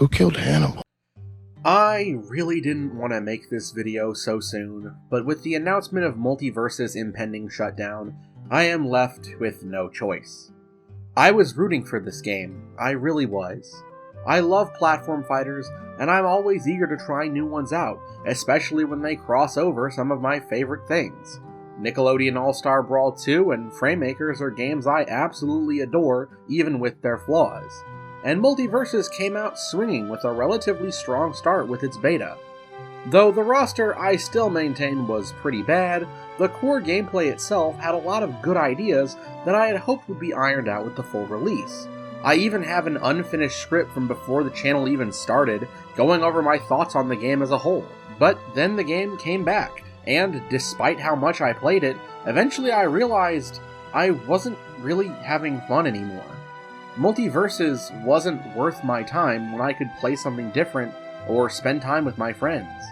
Who killed Hannibal? I really didn't want to make this video so soon, but with the announcement of Multiversus' impending shutdown, I am left with no choice. I was rooting for this game, I really was. I love platform fighters, and I'm always eager to try new ones out, especially when they cross over some of my favorite things. Nickelodeon All-Star Brawl 2 and Framemakers are games I absolutely adore, even with their flaws. And Multiversus came out swinging with a relatively strong start with its beta. Though the roster I still maintain was pretty bad, the core gameplay itself had a lot of good ideas that I had hoped would be ironed out with the full release. I even have an unfinished script from before the channel even started, going over my thoughts on the game as a whole. But then the game came back, and despite how much I played it, eventually I realized I wasn't really having fun anymore. Multiversus wasn't worth my time when I could play something different or spend time with my friends.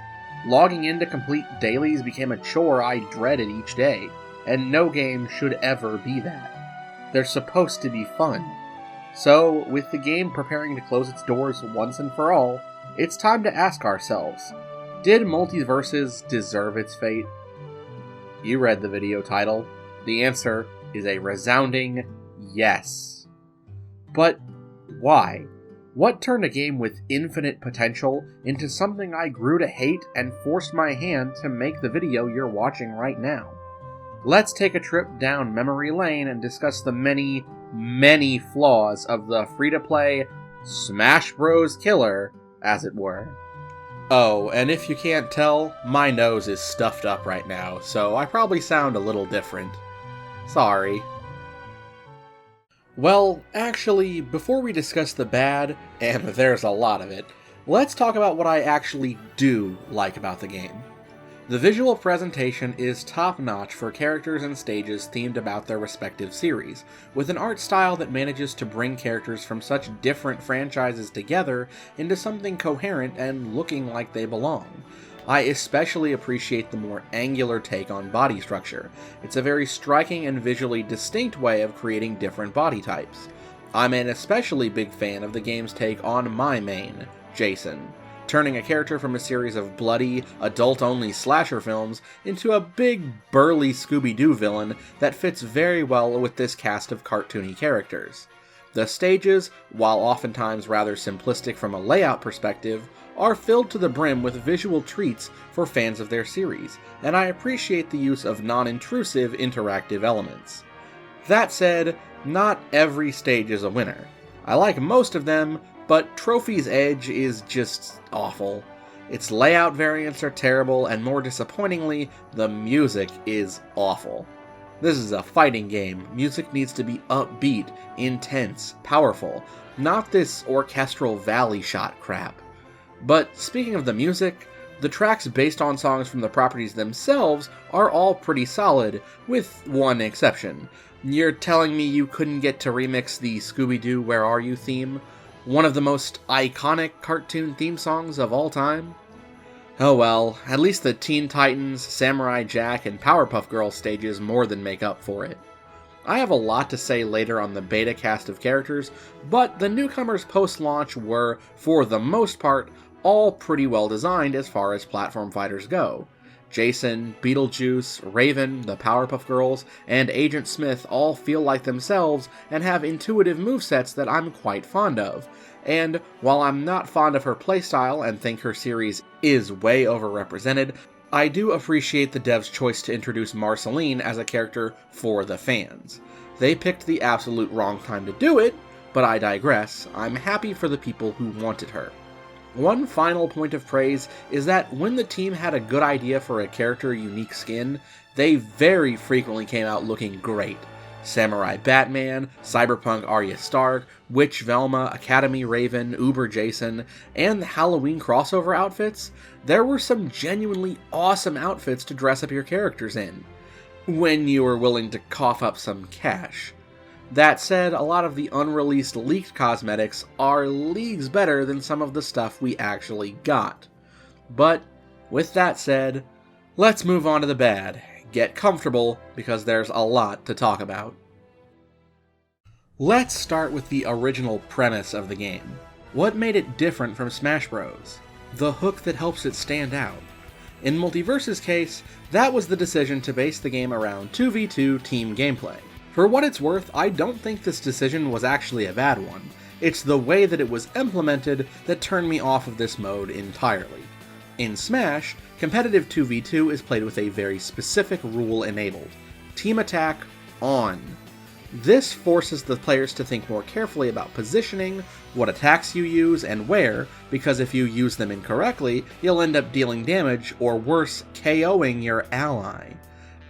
Logging in to complete dailies became a chore I dreaded each day, and no game should ever be that. They're supposed to be fun. So, with the game preparing to close its doors once and for all, it's time to ask ourselves, did Multiversus deserve its fate? You read the video title. The answer is a resounding yes. But why? What turned a game with infinite potential into something I grew to hate and forced my hand to make the video you're watching right now? Let's take a trip down memory lane and discuss the many, many flaws of the free-to-play Smash Bros. Killer, as it were. Oh, and if you can't tell, my nose is stuffed up right now, so I probably sound a little different. Sorry. Well, actually, before we discuss the bad, and there's a lot of it, let's talk about what I actually do like about the game. The visual presentation is top-notch for characters and stages themed about their respective series, with an art style that manages to bring characters from such different franchises together into something coherent and looking like they belong. I especially appreciate the more angular take on body structure. It's a very striking and visually distinct way of creating different body types. I'm an especially big fan of the game's take on my main, Jason, turning a character from a series of bloody, adult-only slasher films into a big, burly Scooby-Doo villain that fits very well with this cast of cartoony characters. The stages, while oftentimes rather simplistic from a layout perspective, are filled to the brim with visual treats for fans of their series, and I appreciate the use of non-intrusive interactive elements. That said, not every stage is a winner. I like most of them, but Trophy's Edge is just awful. Its layout variants are terrible, and more disappointingly, the music is awful. This is a fighting game. Music needs to be upbeat, intense, powerful, not this orchestral valley shot crap. But speaking of the music, the tracks based on songs from the properties themselves are all pretty solid, with one exception. You're telling me you couldn't get to remix the Scooby-Doo Where Are You theme? One of the most iconic cartoon theme songs of all time? Oh well, at least the Teen Titans, Samurai Jack, and Powerpuff Girls stages more than make up for it. I have a lot to say later on the beta cast of characters, but the newcomers post-launch were, for the most part, all pretty well designed as far as platform fighters go. Jason, Beetlejuice, Raven, the Powerpuff Girls, and Agent Smith all feel like themselves and have intuitive movesets that I'm quite fond of. And while I'm not fond of her playstyle and think her series is way overrepresented, I do appreciate the devs' choice to introduce Marceline as a character for the fans. They picked the absolute wrong time to do it, but I digress. I'm happy for the people who wanted her. One final point of praise is that when the team had a good idea for a character-unique skin, they very frequently came out looking great. Samurai Batman, Cyberpunk Arya Stark, Witch Velma, Academy Raven, Uber Jason, and the Halloween crossover outfits, there were some genuinely awesome outfits to dress up your characters in, when you were willing to cough up some cash. That said, a lot of the unreleased leaked cosmetics are leagues better than some of the stuff we actually got. But, with that said, let's move on to the bad. Get comfortable, because there's a lot to talk about. Let's start with the original premise of the game. What made it different from Smash Bros? The hook that helps it stand out. In Multiversus' case, that was the decision to base the game around 2v2 team gameplay. For what it's worth, I don't think this decision was actually a bad one. It's the way that it was implemented that turned me off of this mode entirely. In Smash, competitive 2v2 is played with a very specific rule enabled: team attack on. This forces the players to think more carefully about positioning, what attacks you use, and where, because if you use them incorrectly, you'll end up dealing damage, or worse, KOing your ally.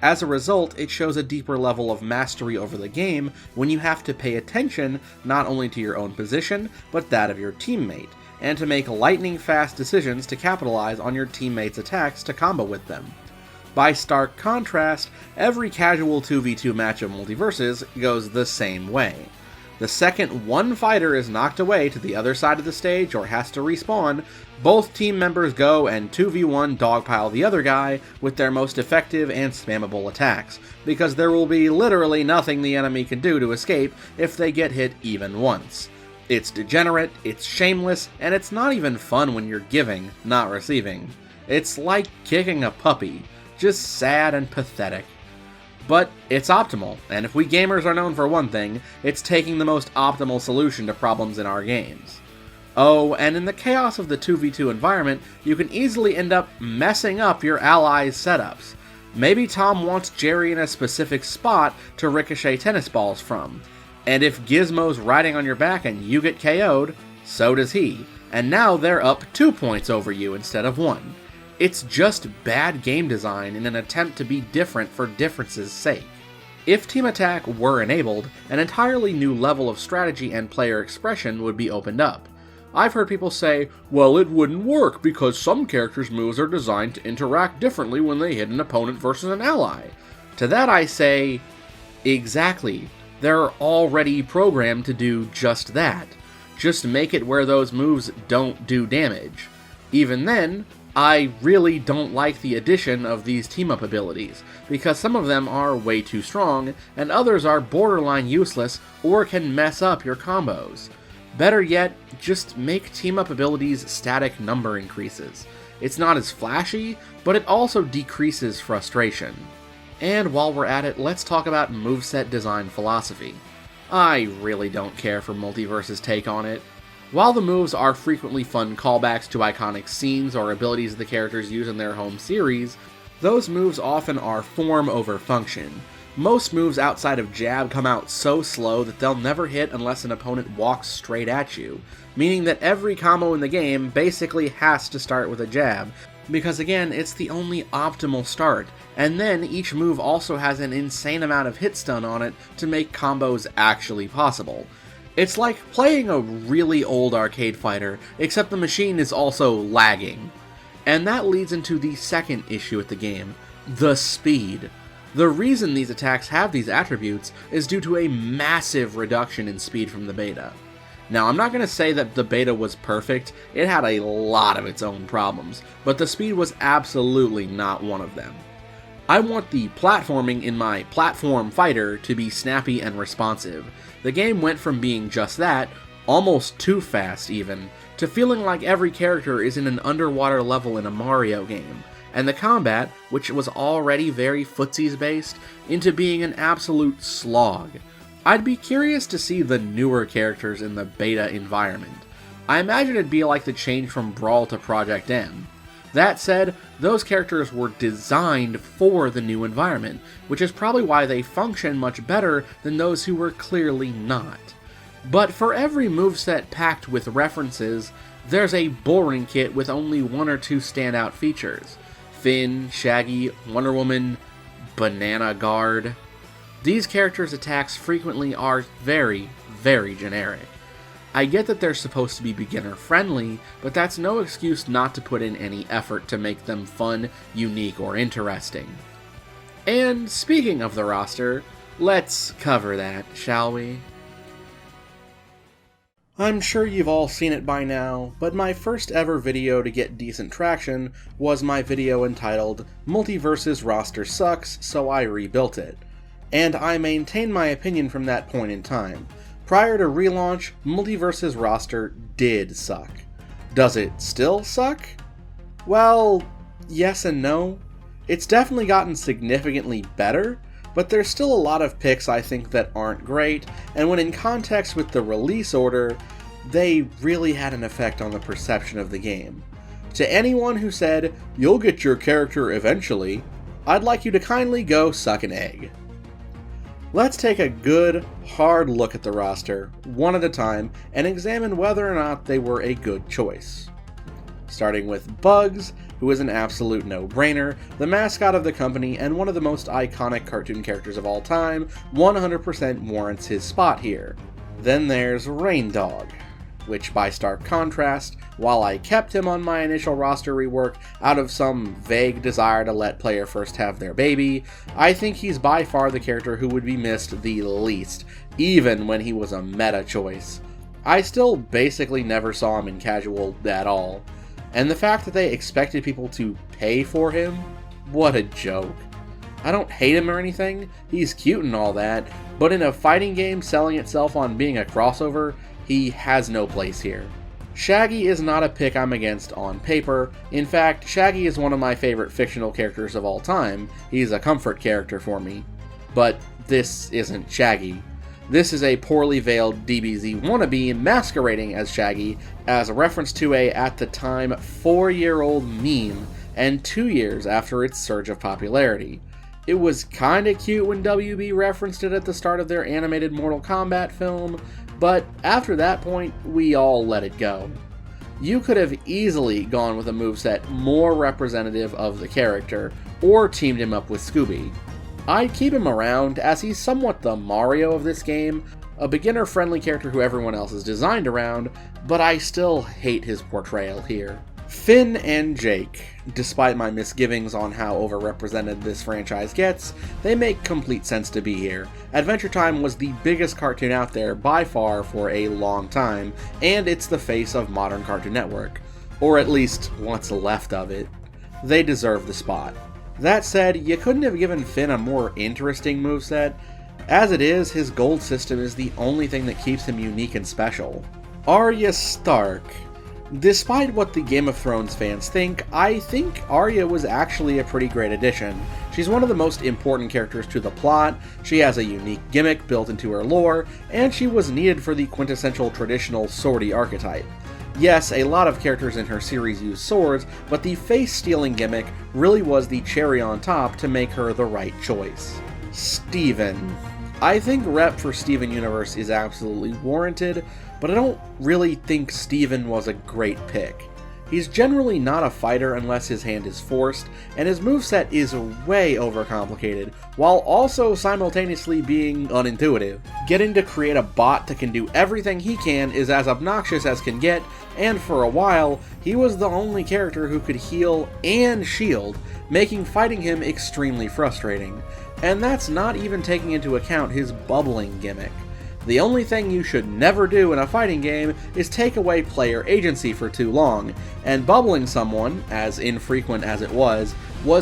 As a result, it shows a deeper level of mastery over the game when you have to pay attention not only to your own position, but that of your teammate, and to make lightning-fast decisions to capitalize on your teammates' attacks to combo with them. By stark contrast, every casual 2v2 match of Multiversus goes the same way. The second one fighter is knocked away to the other side of the stage or has to respawn, both team members go and 2v1 dogpile the other guy with their most effective and spammable attacks, because there will be literally nothing the enemy can do to escape if they get hit even once. It's degenerate, it's shameless, and it's not even fun when you're giving, not receiving. It's like kicking a puppy. Just sad and pathetic. But it's optimal, and if we gamers are known for one thing, it's taking the most optimal solution to problems in our games. Oh, and in the chaos of the 2v2 environment, you can easily end up messing up your allies' setups. Maybe Tom wants Jerry in a specific spot to ricochet tennis balls from, and if Gizmo's riding on your back and you get KO'd, so does he, and now they're up 2 points over you instead of 1. It's just bad game design in an attempt to be different for difference's sake. If Team Attack were enabled, an entirely new level of strategy and player expression would be opened up. I've heard people say, well, it wouldn't work because some characters' moves are designed to interact differently when they hit an opponent versus an ally. To that I say, exactly. They're already programmed to do just that. Just make it where those moves don't do damage. Even then, I really don't like the addition of these team-up abilities, because some of them are way too strong, and others are borderline useless or can mess up your combos. Better yet, just make team-up abilities static number increases. It's not as flashy, but it also decreases frustration. And while we're at it, let's talk about moveset design philosophy. I really don't care for Multiversus' take on it. While the moves are frequently fun callbacks to iconic scenes or abilities the characters use in their home series, those moves often are form over function. Most moves outside of jab come out so slow that they'll never hit unless an opponent walks straight at you, meaning that every combo in the game basically has to start with a jab, because again, it's the only optimal start, and then each move also has an insane amount of hit stun on it to make combos actually possible. It's like playing a really old arcade fighter, except the machine is also lagging. And that leads into the second issue with the game, the speed. The reason these attacks have these attributes is due to a massive reduction in speed from the beta. Now, I'm not going to say that the beta was perfect, it had a lot of its own problems, but the speed was absolutely not one of them. I want the platforming in my platform fighter to be snappy and responsive. The game went from being just that, almost too fast even, to feeling like every character is in an underwater level in a Mario game, and the combat, which was already very footsies based, into being an absolute slog. I'd be curious to see the newer characters in the beta environment. I imagine it'd be like the change from Brawl to Project M. That said, those characters were designed for the new environment, which is probably why they function much better than those who were clearly not. But for every moveset packed with references, there's a boring kit with only one or two standout features. Finn, Shaggy, Wonder Woman, Banana Guard. These characters' attacks frequently are very, very generic. I get that they're supposed to be beginner-friendly, but that's no excuse not to put in any effort to make them fun, unique, or interesting. And speaking of the roster, let's cover that, shall we? I'm sure you've all seen it by now, but my first ever video to get decent traction was my video entitled Multiversus Roster Sucks, so I rebuilt it. And I maintain my opinion from that point in time. Prior to relaunch, Multiversus roster did suck. Does it still suck? Well, yes and no. It's definitely gotten significantly better, but there's still a lot of picks I think that aren't great, and when in context with the release order, they really had an effect on the perception of the game. To anyone who said, "You'll get your character eventually," I'd like you to kindly go suck an egg. Let's take a good, hard look at the roster, one at a time, and examine whether or not they were a good choice. Starting with Bugs, who is an absolute no-brainer, the mascot of the company and one of the most iconic cartoon characters of all time, 100% warrants his spot here. Then there's Rain Dog, which by stark contrast, while I kept him on my initial roster rework out of some vague desire to let player first have their baby, I think he's by far the character who would be missed the least, even when he was a meta choice. I still basically never saw him in casual at all. And the fact that they expected people to pay for him? What a joke. I don't hate him or anything, he's cute and all that, but in a fighting game selling itself on being a crossover, he has no place here. Shaggy is not a pick I'm against on paper. In fact, Shaggy is one of my favorite fictional characters of all time. He's a comfort character for me. But this isn't Shaggy. This is a poorly veiled DBZ wannabe masquerading as Shaggy as a reference to a, at the time, 4-year-old meme, and 2 years after its surge of popularity. It was kinda cute when WB referenced it at the start of their animated Mortal Kombat film, but after that point, we all let it go. You could have easily gone with a moveset more representative of the character, or teamed him up with Scooby. I'd keep him around, as he's somewhat the Mario of this game, a beginner-friendly character who everyone else is designed around, but I still hate his portrayal here. Finn and Jake, despite my misgivings on how overrepresented this franchise gets, they make complete sense to be here. Adventure Time was the biggest cartoon out there by far for a long time, and it's the face of modern Cartoon Network. Or at least, what's left of it. They deserve the spot. That said, you couldn't have given Finn a more interesting moveset. As it is, his gold system is the only thing that keeps him unique and special. Arya Stark. Despite what the Game of Thrones fans think, I think Arya was actually a pretty great addition. She's one of the most important characters to the plot, she has a unique gimmick built into her lore, and she was needed for the quintessential traditional swordy archetype. Yes, a lot of characters in her series use swords, but the face-stealing gimmick really was the cherry on top to make her the right choice. Steven. I think rep for Steven Universe is absolutely warranted, but I don't really think Steven was a great pick. He's generally not a fighter unless his hand is forced, and his moveset is way overcomplicated, while also simultaneously being unintuitive. Getting to create a bot that can do everything he can is as obnoxious as can get, and for a while, he was the only character who could heal and shield, making fighting him extremely frustrating. And that's not even taking into account his bubbling gimmick. The only thing you should never do in a fighting game is take away player agency for too long, and bubbling someone, as infrequent as it was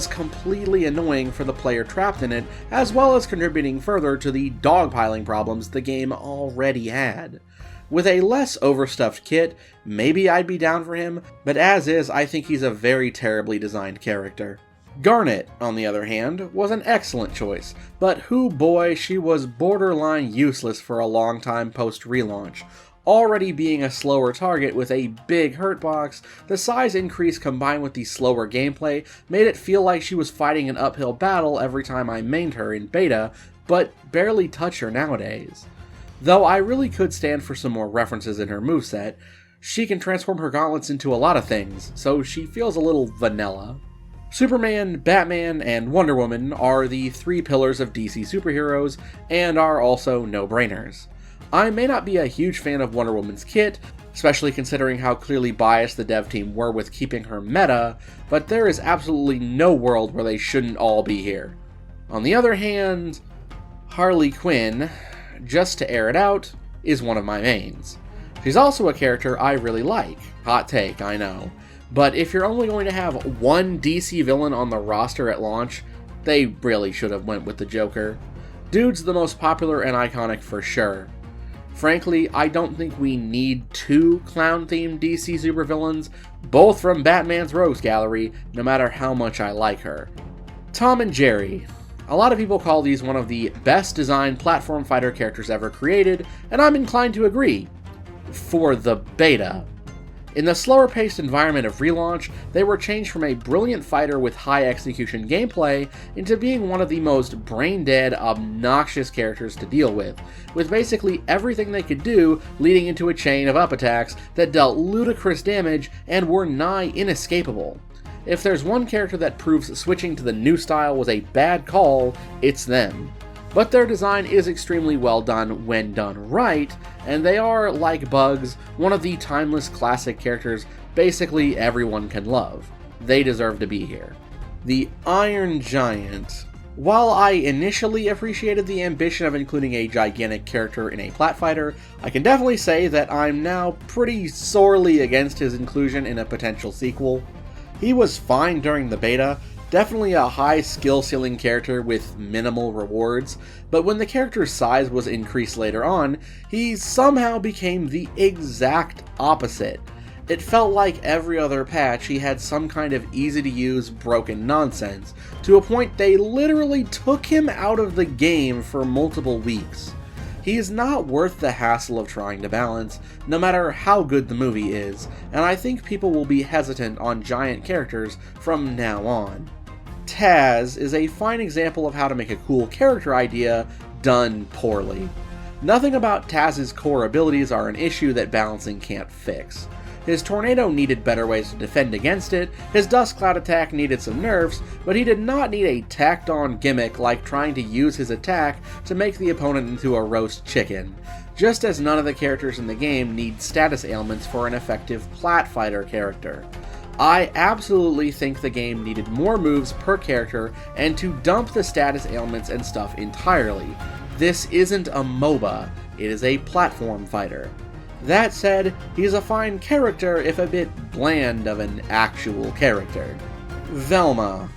completely annoying for the player trapped in it, as well as contributing further to the dogpiling problems the game already had. With a less overstuffed kit, maybe I'd be down for him, but as is, I think he's a very terribly designed character. Garnet, on the other hand, was an excellent choice, but hoo boy, she was borderline useless for a long time post-relaunch. Already being a slower target with a big hurt box, the size increase combined with the slower gameplay made it feel like she was fighting an uphill battle every time I mained her in beta, but barely touch her nowadays. Though I really could stand for some more references in her moveset, she can transform her gauntlets into a lot of things, so she feels a little vanilla. Superman, Batman, and Wonder Woman are the 3 pillars of DC superheroes, and are also no-brainers. I may not be a huge fan of Wonder Woman's kit, especially considering how clearly biased the dev team were with keeping her meta, but there is absolutely no world where they shouldn't all be here. On the other hand, Harley Quinn, just to air it out, is one of my mains. She's also a character I really like. Hot take, I know. But if you're only going to have one DC villain on the roster at launch, they really should have went with the Joker. Dude's the most popular and iconic for sure. Frankly, I don't think we need two clown-themed DC supervillains, both from Batman's Rogues Gallery, no matter how much I like her. Tom and Jerry. A lot of people call these one of the best designed platform fighter characters ever created, and I'm inclined to agree. For the beta. In the slower-paced environment of Relaunch, they were changed from a brilliant fighter with high execution gameplay into being one of the most brain-dead, obnoxious characters to deal with basically everything they could do leading into a chain of up attacks that dealt ludicrous damage and were nigh inescapable. If there's one character that proves switching to the new style was a bad call, it's them. But their design is extremely well done when done right, and they are, like Bugs, one of the timeless classic characters basically everyone can love. They deserve to be here. The Iron Giant. While I initially appreciated the ambition of including a gigantic character in a Platfighter, I can definitely say that I'm now pretty sorely against his inclusion in a potential sequel. He was fine during the beta, definitely a high skill ceiling character with minimal rewards, but when the character's size was increased later on, he somehow became the exact opposite. It felt like every other patch he had some kind of easy to use broken nonsense, to a point they literally took him out of the game for multiple weeks. He is not worth the hassle of trying to balance, no matter how good the movie is, and I think people will be hesitant on giant characters from now on. Taz is a fine example of how to make a cool character idea done poorly. Nothing about Taz's core abilities are an issue that balancing can't fix. His tornado needed better ways to defend against it, his dust cloud attack needed some nerfs, but he did not need a tacked on gimmick like trying to use his attack to make the opponent into a roast chicken, just as none of the characters in the game need status ailments for an effective Platfighter character. I absolutely think the game needed more moves per character and to dump the status ailments and stuff entirely. This isn't a MOBA, it is a platform fighter. That said, he's a fine character if a bit bland of an actual character. Velma.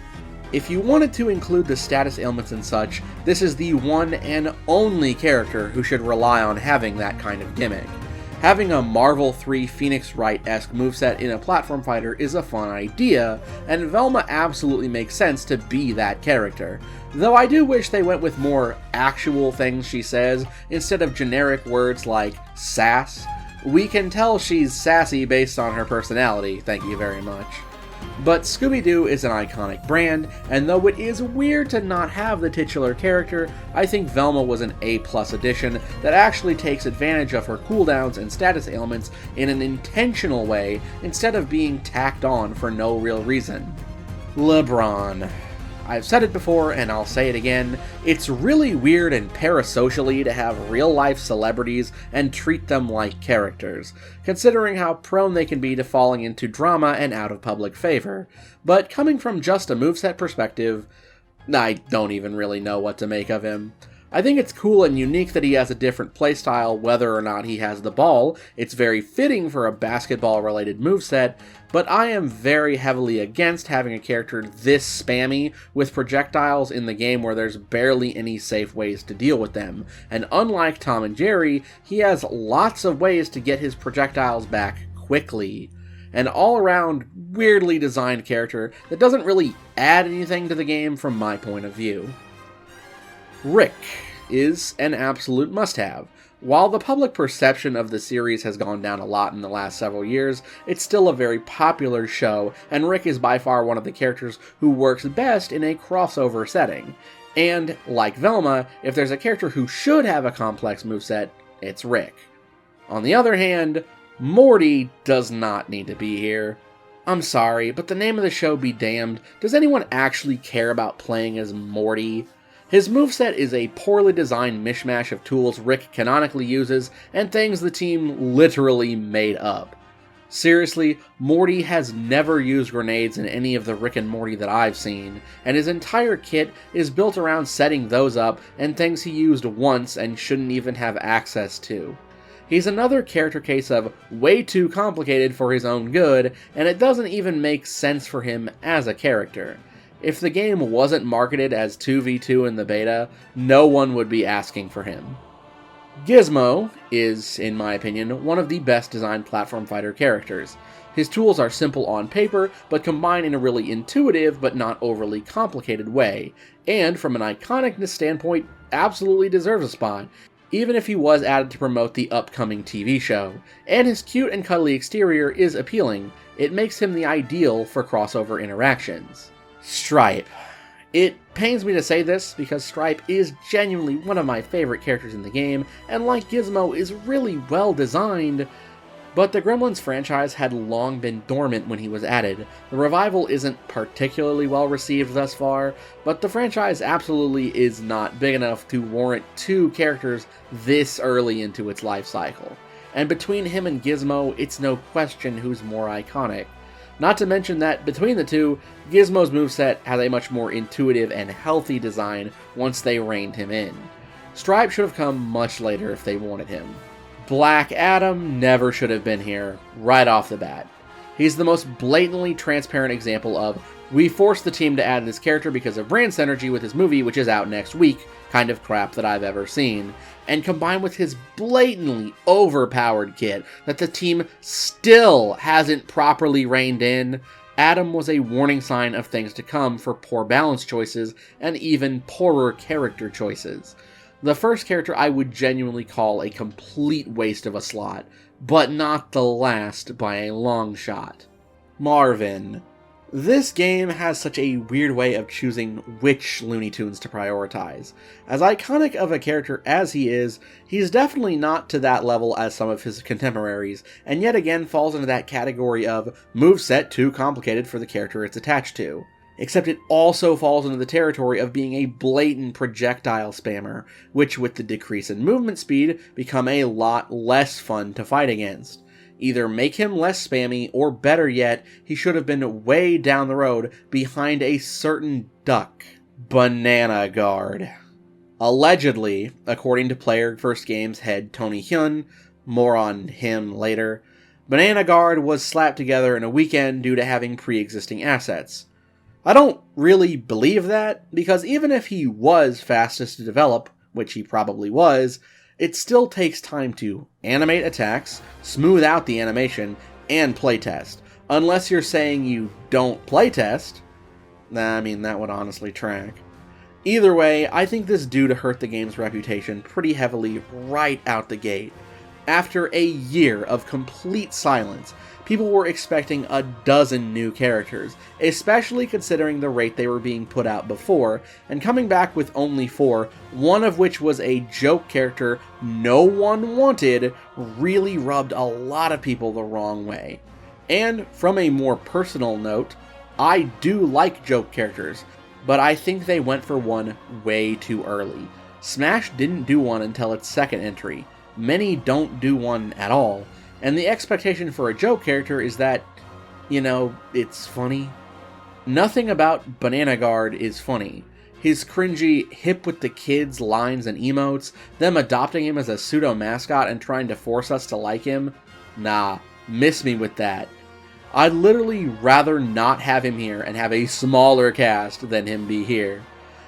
If you wanted to include the status ailments and such, this is the one and only character who should rely on having that kind of gimmick. Having a Marvel 3 Phoenix Wright-esque moveset in a platform fighter is a fun idea, and Velma absolutely makes sense to be that character, though I do wish they went with more actual things she says instead of generic words like sass. We can tell she's sassy based on her personality, thank you very much. But Scooby-Doo is an iconic brand, and though it is weird to not have the titular character, I think Velma was an A+ addition that actually takes advantage of her cooldowns and status ailments in an intentional way instead of being tacked on for no real reason. LeBron. I've said it before and I'll say it again, it's really weird and parasocially to have real-life celebrities and treat them like characters, considering how prone they can be to falling into drama and out of public favor. But coming from just a moveset perspective, I don't even really know what to make of him. I think it's cool and unique that he has a different playstyle whether or not he has the ball. It's very fitting for a basketball-related moveset, but I am very heavily against having a character this spammy with projectiles in the game where there's barely any safe ways to deal with them. And unlike Tom and Jerry, he has lots of ways to get his projectiles back quickly. An all-around, weirdly designed character that doesn't really add anything to the game from my point of view. Rick is an absolute must-have. While the public perception of the series has gone down a lot in the last several years, it's still a very popular show, and Rick is by far one of the characters who works best in a crossover setting. And, like Velma, if there's a character who should have a complex moveset, it's Rick. On the other hand, Morty does not need to be here. I'm sorry, but the name of the show be damned, does anyone actually care about playing as Morty? His moveset is a poorly designed mishmash of tools Rick canonically uses and things the team literally made up. Seriously, Morty has never used grenades in any of the Rick and Morty that I've seen, and his entire kit is built around setting those up and things he used once and shouldn't even have access to. He's another character case of way too complicated for his own good, and it doesn't even make sense for him as a character. If the game wasn't marketed as 2v2 in the beta, no one would be asking for him. Gizmo is, in my opinion, one of the best designed platform fighter characters. His tools are simple on paper, but combine in a really intuitive but not overly complicated way, and from an iconicness standpoint, absolutely deserves a spot, even if he was added to promote the upcoming TV show. And his cute and cuddly exterior is appealing. It makes him the ideal for crossover interactions. Stripe. It pains me to say this, because Stripe is genuinely one of my favorite characters in the game, and like Gizmo, is really well designed, but the Gremlins franchise had long been dormant when he was added. The revival isn't particularly well received thus far, but the franchise absolutely is not big enough to warrant two characters this early into its life cycle. And between him and Gizmo, it's no question who's more iconic. Not to mention that, between the two, Gizmo's moveset has a much more intuitive and healthy design once they reined him in. Stripe should have come much later if they wanted him. Black Adam never should have been here, right off the bat. He's the most blatantly transparent example of, we forced the team to add this character because of brand synergy with his movie, which is out next week, kind of crap that I've ever seen, and combined with his blatantly overpowered kit that the team still hasn't properly reined in, Adam was a warning sign of things to come for poor balance choices and even poorer character choices. The first character I would genuinely call a complete waste of a slot, but not the last by a long shot. Marvin. This game has such a weird way of choosing which Looney Tunes to prioritize. As iconic of a character as he is, he's definitely not to that level as some of his contemporaries, and yet again falls into that category of moveset too complicated for the character it's attached to. Except it also falls into the territory of being a blatant projectile spammer, which with the decrease in movement speed become a lot less fun to fight against. Either make him less spammy, or better yet, he should have been way down the road behind a certain duck. Banana Guard. Allegedly, according to Player First Games head Tony Hyun, more on him later, Banana Guard was slapped together in a weekend due to having pre-existing assets. I don't really believe that, because even if he was fastest to develop, which he probably was, it still takes time to animate attacks, smooth out the animation, and playtest. Unless you're saying you don't playtest. I mean, that would honestly track. Either way, I think this dude hurt the game's reputation pretty heavily right out the gate. After a year of complete silence, people were expecting a dozen new characters, especially considering the rate they were being put out before, and coming back with only 4, one of which was a joke character no one wanted, really rubbed a lot of people the wrong way. And from a more personal note, I do like joke characters, but I think they went for one way too early. Smash didn't do one until its second entry. Many don't do one at all, and the expectation for a joke character is that, it's funny. Nothing about Banana Guard is funny. His cringy, hip with the kids lines and emotes, them adopting him as a pseudo-mascot and trying to force us to like him, nah, miss me with that. I'd literally rather not have him here and have a smaller cast than him be here.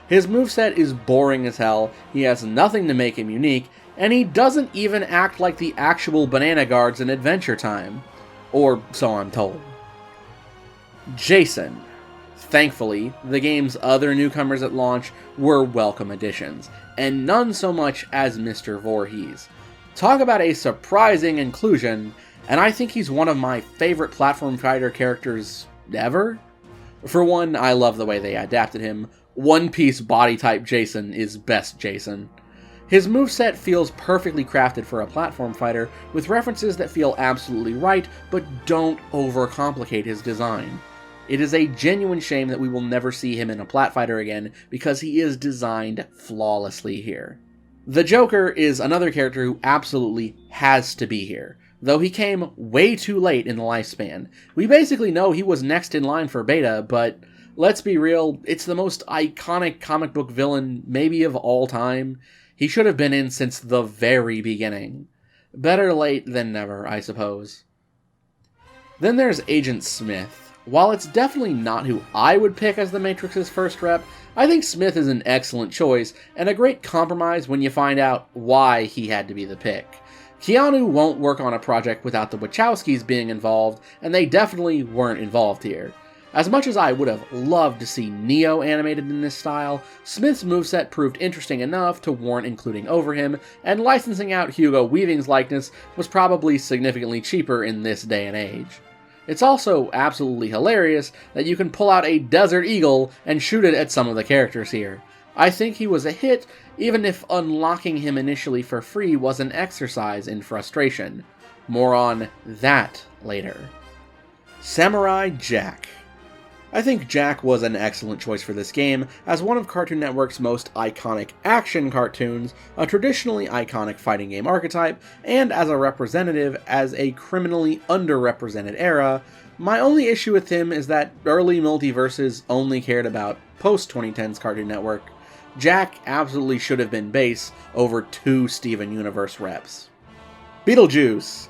His moveset is boring as hell, he has nothing to make him unique, and he doesn't even act like the actual Banana Guards in Adventure Time. Or so I'm told. Jason. Thankfully, the game's other newcomers at launch were welcome additions, and none so much as Mr. Voorhees. Talk about a surprising inclusion, and I think he's one of my favorite platform fighter characters ever. For one, I love the way they adapted him. One Piece body type Jason is best Jason. His moveset feels perfectly crafted for a platform fighter, with references that feel absolutely right, but don't overcomplicate his design. It is a genuine shame that we will never see him in a plat fighter again, because he is designed flawlessly here. The Joker is another character who absolutely has to be here, though he came way too late in the lifespan. We basically know he was next in line for beta, but let's be real, it's the most iconic comic book villain maybe of all time. He should have been in since the very beginning. Better late than never, I suppose. Then there's Agent Smith. While it's definitely not who I would pick as the Matrix's first rep, I think Smith is an excellent choice, and a great compromise when you find out why he had to be the pick. Keanu won't work on a project without the Wachowskis being involved, and they definitely weren't involved here. As much as I would have loved to see Neo animated in this style, Smith's moveset proved interesting enough to warrant including over him, and licensing out Hugo Weaving's likeness was probably significantly cheaper in this day and age. It's also absolutely hilarious that you can pull out a Desert Eagle and shoot it at some of the characters here. I think he was a hit, even if unlocking him initially for free was an exercise in frustration. More on that later. Samurai Jack. I think Jack was an excellent choice for this game, as one of Cartoon Network's most iconic action cartoons, a traditionally iconic fighting game archetype, and as a representative as a criminally underrepresented era. My only issue with him is that early Multiversus only cared about post-2010s Cartoon Network. Jack absolutely should have been base over 2 Steven Universe reps. Beetlejuice.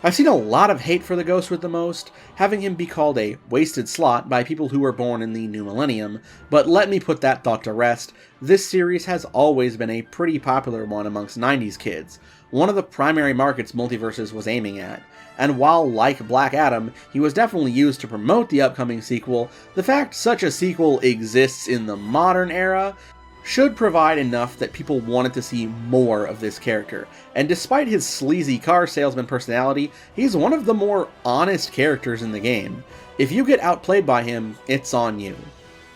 I've seen a lot of hate for the Ghost with the Most, having him be called a wasted slot by people who were born in the new millennium, but let me put that thought to rest. This series has always been a pretty popular one amongst 90s kids, one of the primary markets Multiversus was aiming at, and while, like Black Adam, he was definitely used to promote the upcoming sequel, the fact such a sequel exists in the modern era should provide enough that people wanted to see more of this character, and despite his sleazy car salesman personality, he's one of the more honest characters in the game. If you get outplayed by him, it's on you.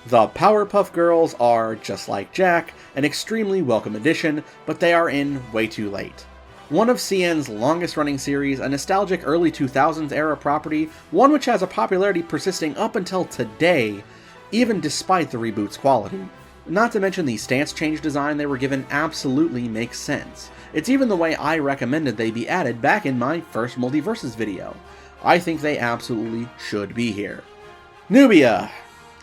The Powerpuff Girls are, just like Jack, an extremely welcome addition, but they are in way too late. One of CN's longest running series, a nostalgic early 2000s era property, one which has a popularity persisting up until today, even despite the reboot's quality. Not to mention the stance change design they were given absolutely makes sense. It's even the way I recommended they be added back in my first Multiversus video. I think they absolutely should be here. Nubia.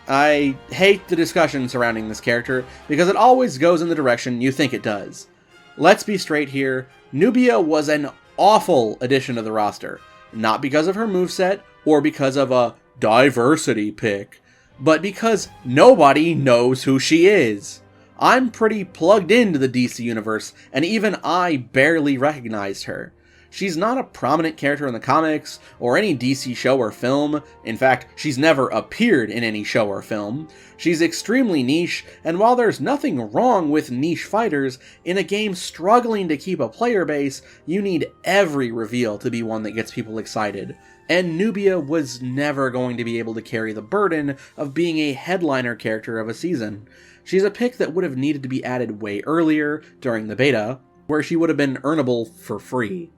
I hate the discussion surrounding this character because it always goes in the direction you think it does. Let's be straight here, Nubia was an awful addition to the roster. Not because of her moveset or because of a diversity pick, but because nobody knows who she is. I'm pretty plugged into the DC universe, and even I barely recognized her. She's not a prominent character in the comics, or any DC show or film. In fact, she's never appeared in any show or film. She's extremely niche, and while there's nothing wrong with niche fighters, in a game struggling to keep a player base, you need every reveal to be one that gets people excited. And Nubia was never going to be able to carry the burden of being a headliner character of a season. She's a pick that would have needed to be added way earlier, during the beta, where she would have been earnable for free.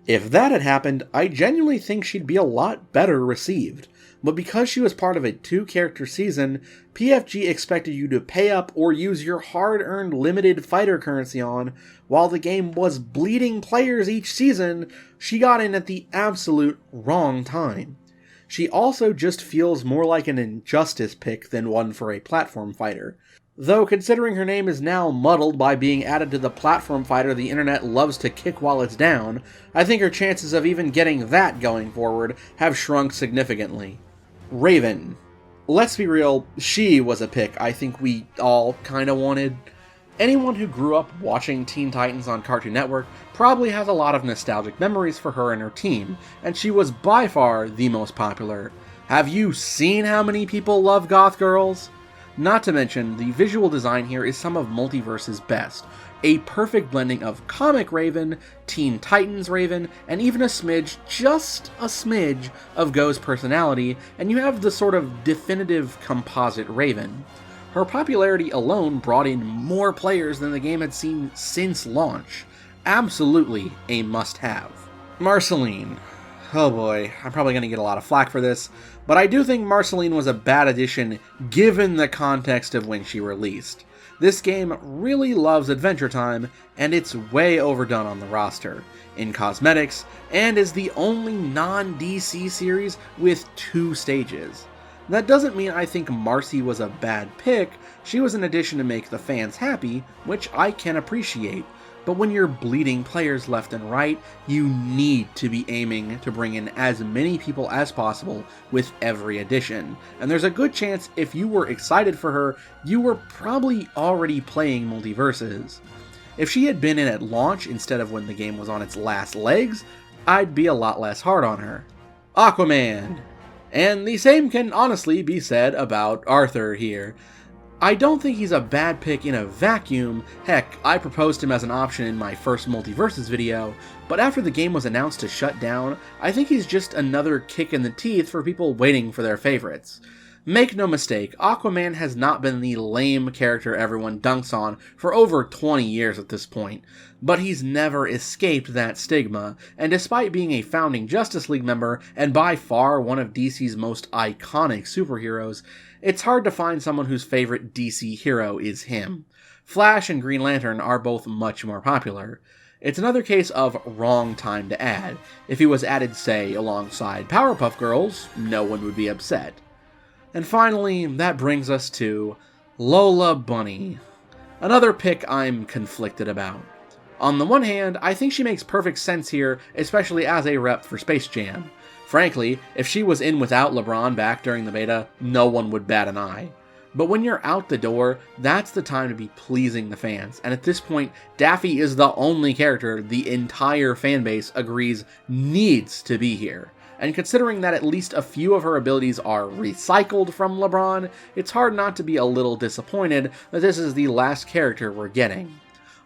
If that had happened, I genuinely think she'd be a lot better received. But because she was part of a 2-character season, PFG expected you to pay up or use your hard-earned limited fighter currency on, while the game was bleeding players each season. She got in at the absolute wrong time. She also just feels more like an Injustice pick than one for a platform fighter. Though considering her name is now muddled by being added to the platform fighter the internet loves to kick while it's down, I think her chances of even getting that going forward have shrunk significantly. Raven. Let's be real, she was a pick I think we all kinda wanted. Anyone who grew up watching Teen Titans on Cartoon Network probably has a lot of nostalgic memories for her and her team, and she was by far the most popular. Have you seen how many people love goth girls? Not to mention, the visual design here is some of Multiverse's best. A perfect blending of comic Raven, Teen Titans Raven, and even a smidge, just a smidge, of Go's personality, and you have the sort of definitive composite Raven. Her popularity alone brought in more players than the game had seen since launch. Absolutely a must-have. Marceline. Oh boy, I'm probably going to get a lot of flack for this, but I do think Marceline was a bad addition given the context of when she released. This game really loves Adventure Time, and it's way overdone on the roster, in cosmetics, and is the only non-DC series with 2 stages. That doesn't mean I think Marcy was a bad pick. She was an addition to make the fans happy, which I can appreciate. but when you're bleeding players left and right, you need to be aiming to bring in as many people as possible with every addition, and there's a good chance if you were excited for her, you were probably already playing Multiversus. If she had been in at launch instead of when the game was on its last legs, I'd be a lot less hard on her. Aquaman! And the same can honestly be said about Arthur here. I don't think he's a bad pick in a vacuum. Heck, I proposed him as an option in my first Multiversus video, but after the game was announced to shut down, I think he's just another kick in the teeth for people waiting for their favorites. Make no mistake, Aquaman has not been the lame character everyone dunks on for over 20 years at this point, but he's never escaped that stigma, and despite being a founding Justice League member and by far one of DC's most iconic superheroes, it's hard to find someone whose favorite DC hero is him. Flash and Green Lantern are both much more popular. It's another case of wrong time to add. If he was added, say, alongside Powerpuff Girls, no one would be upset. And finally, that brings us to Lola Bunny. Another pick I'm conflicted about. On the one hand, I think she makes perfect sense here, especially as a rep for Space Jam. Frankly, if she was in without LeBron back during the beta, no one would bat an eye. But when you're out the door, that's the time to be pleasing the fans, and at this point, Daffy is the only character the entire fanbase agrees needs to be here. And considering that at least a few of her abilities are recycled from LeBron, it's hard not to be a little disappointed that this is the last character we're getting.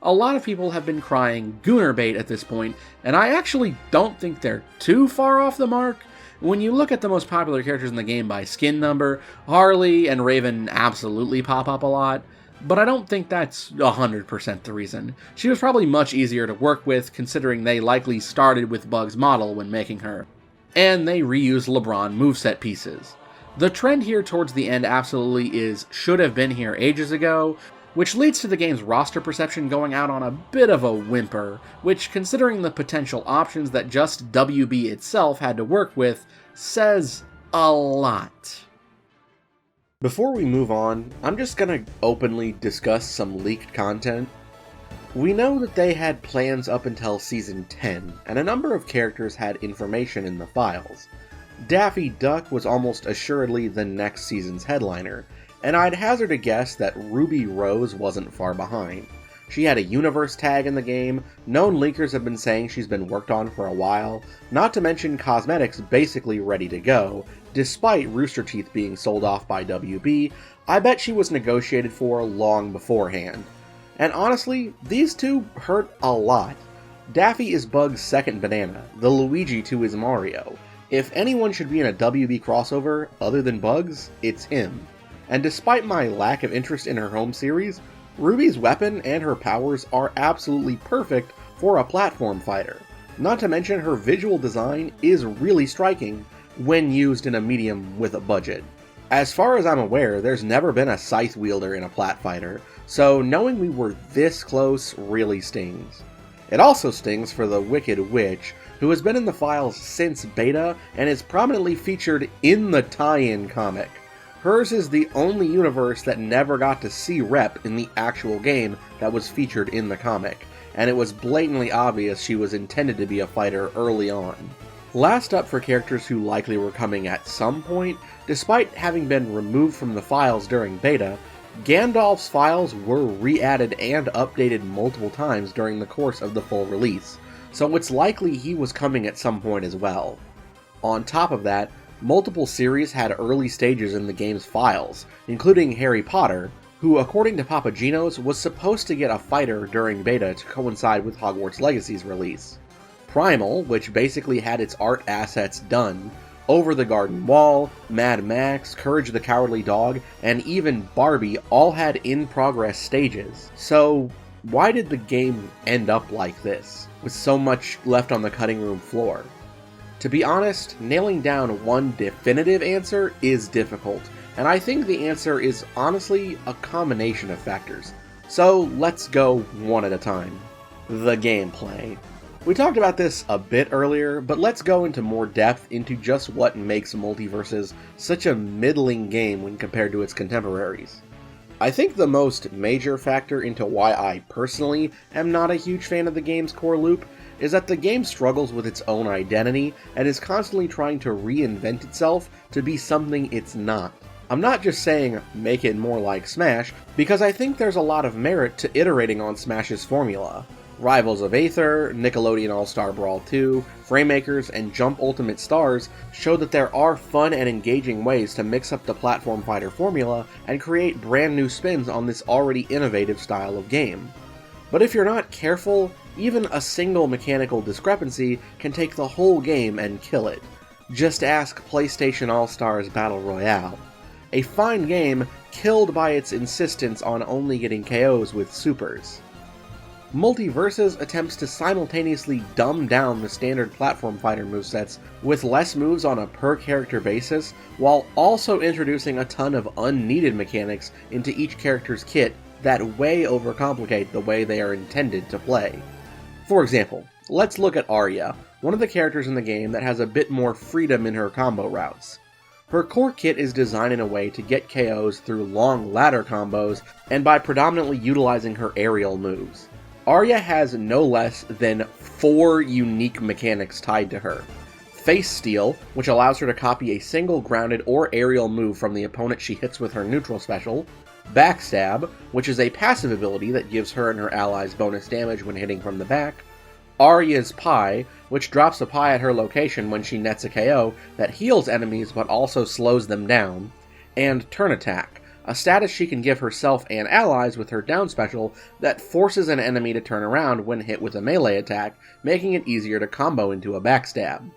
A lot of people have been crying Gooner bait at this point, and I actually don't think they're too far off the mark. When you look at the most popular characters in the game by skin number, Harley and Raven absolutely pop up a lot, but I don't think that's 100% the reason. She was probably much easier to work with, considering they likely started with Bug's model when making her. And they reused LeBron moveset pieces. The trend here towards the end absolutely is should have been here ages ago, which leads to the game's roster perception going out on a bit of a whimper, which, considering the potential options that just WB itself had to work with, says a lot. Before we move on, I'm just gonna openly discuss some leaked content. We know that they had plans up until Season 10, and a number of characters had information in the files. Daffy Duck was almost assuredly the next season's headliner, and I'd hazard a guess that Ruby Rose wasn't far behind. She had a universe tag in the game, known leakers have been saying she's been worked on for a while, not to mention Cosmetic's basically ready to go. Despite Rooster Teeth being sold off by WB, I bet she was negotiated for long beforehand. And honestly, these two hurt a lot. Daffy is Bug's second banana, the Luigi to his Mario. If anyone should be in a WB crossover other than Bugs, it's him. And despite my lack of interest in her home series, Ruby's weapon and her powers are absolutely perfect for a platform fighter. Not to mention her visual design is really striking when used in a medium with a budget. As far as I'm aware, there's never been a scythe wielder in a plat fighter, so knowing we were this close really stings. It also stings for the Wicked Witch, who has been in the files since beta and is prominently featured in the tie-in comic. Hers is the only universe that never got to see Rep in the actual game that was featured in the comic, and it was blatantly obvious she was intended to be a fighter early on. Last up for characters who likely were coming at some point, despite having been removed from the files during beta, Gandalf's files were re-added and updated multiple times during the course of the full release, so it's likely he was coming at some point as well. On top of that, multiple series had early stages in the game's files, including Harry Potter, who according to Papagenos was supposed to get a fighter during beta to coincide with Hogwarts Legacy's release. Primal, which basically had its art assets done, Over the Garden Wall, Mad Max, Courage the Cowardly Dog, and even Barbie all had in-progress stages. So why did the game end up like this, with so much left on the cutting room floor? To be honest, nailing down one definitive answer is difficult, and I think the answer is honestly a combination of factors. So let's go one at a time. The gameplay. We talked about this a bit earlier, but let's go into more depth into just what makes Multiversus such a middling game when compared to its contemporaries. I think the most major factor into why I personally am not a huge fan of the game's core loop is that the game struggles with its own identity and is constantly trying to reinvent itself to be something it's not. I'm not just saying make it more like Smash, because I think there's a lot of merit to iterating on Smash's formula. Rivals of Aether, Nickelodeon All-Star Brawl 2, Framemakers, and Jump Ultimate Stars show that there are fun and engaging ways to mix up the platform fighter formula and create brand new spins on this already innovative style of game. But if you're not careful, even a single mechanical discrepancy can take the whole game and kill it. Just ask PlayStation All-Stars Battle Royale. A fine game killed by its insistence on only getting KOs with supers. Multiversus attempts to simultaneously dumb down the standard platform fighter movesets with less moves on a per-character basis, while also introducing a ton of unneeded mechanics into each character's kit that way overcomplicate the way they are intended to play. For example, let's look at Arya, one of the characters in the game that has a bit more freedom in her combo routes. Her core kit is designed in a way to get KOs through long ladder combos and by predominantly utilizing her aerial moves. Arya has no less than 4 unique mechanics tied to her. Face Steal, which allows her to copy a single grounded or aerial move from the opponent she hits with her neutral special. Backstab, which is a passive ability that gives her and her allies bonus damage when hitting from the back. Arya's Pie, which drops a pie at her location when she nets a KO that heals enemies but also slows them down. And Turn Attack, a status she can give herself and allies with her down special that forces an enemy to turn around when hit with a melee attack, making it easier to combo into a backstab.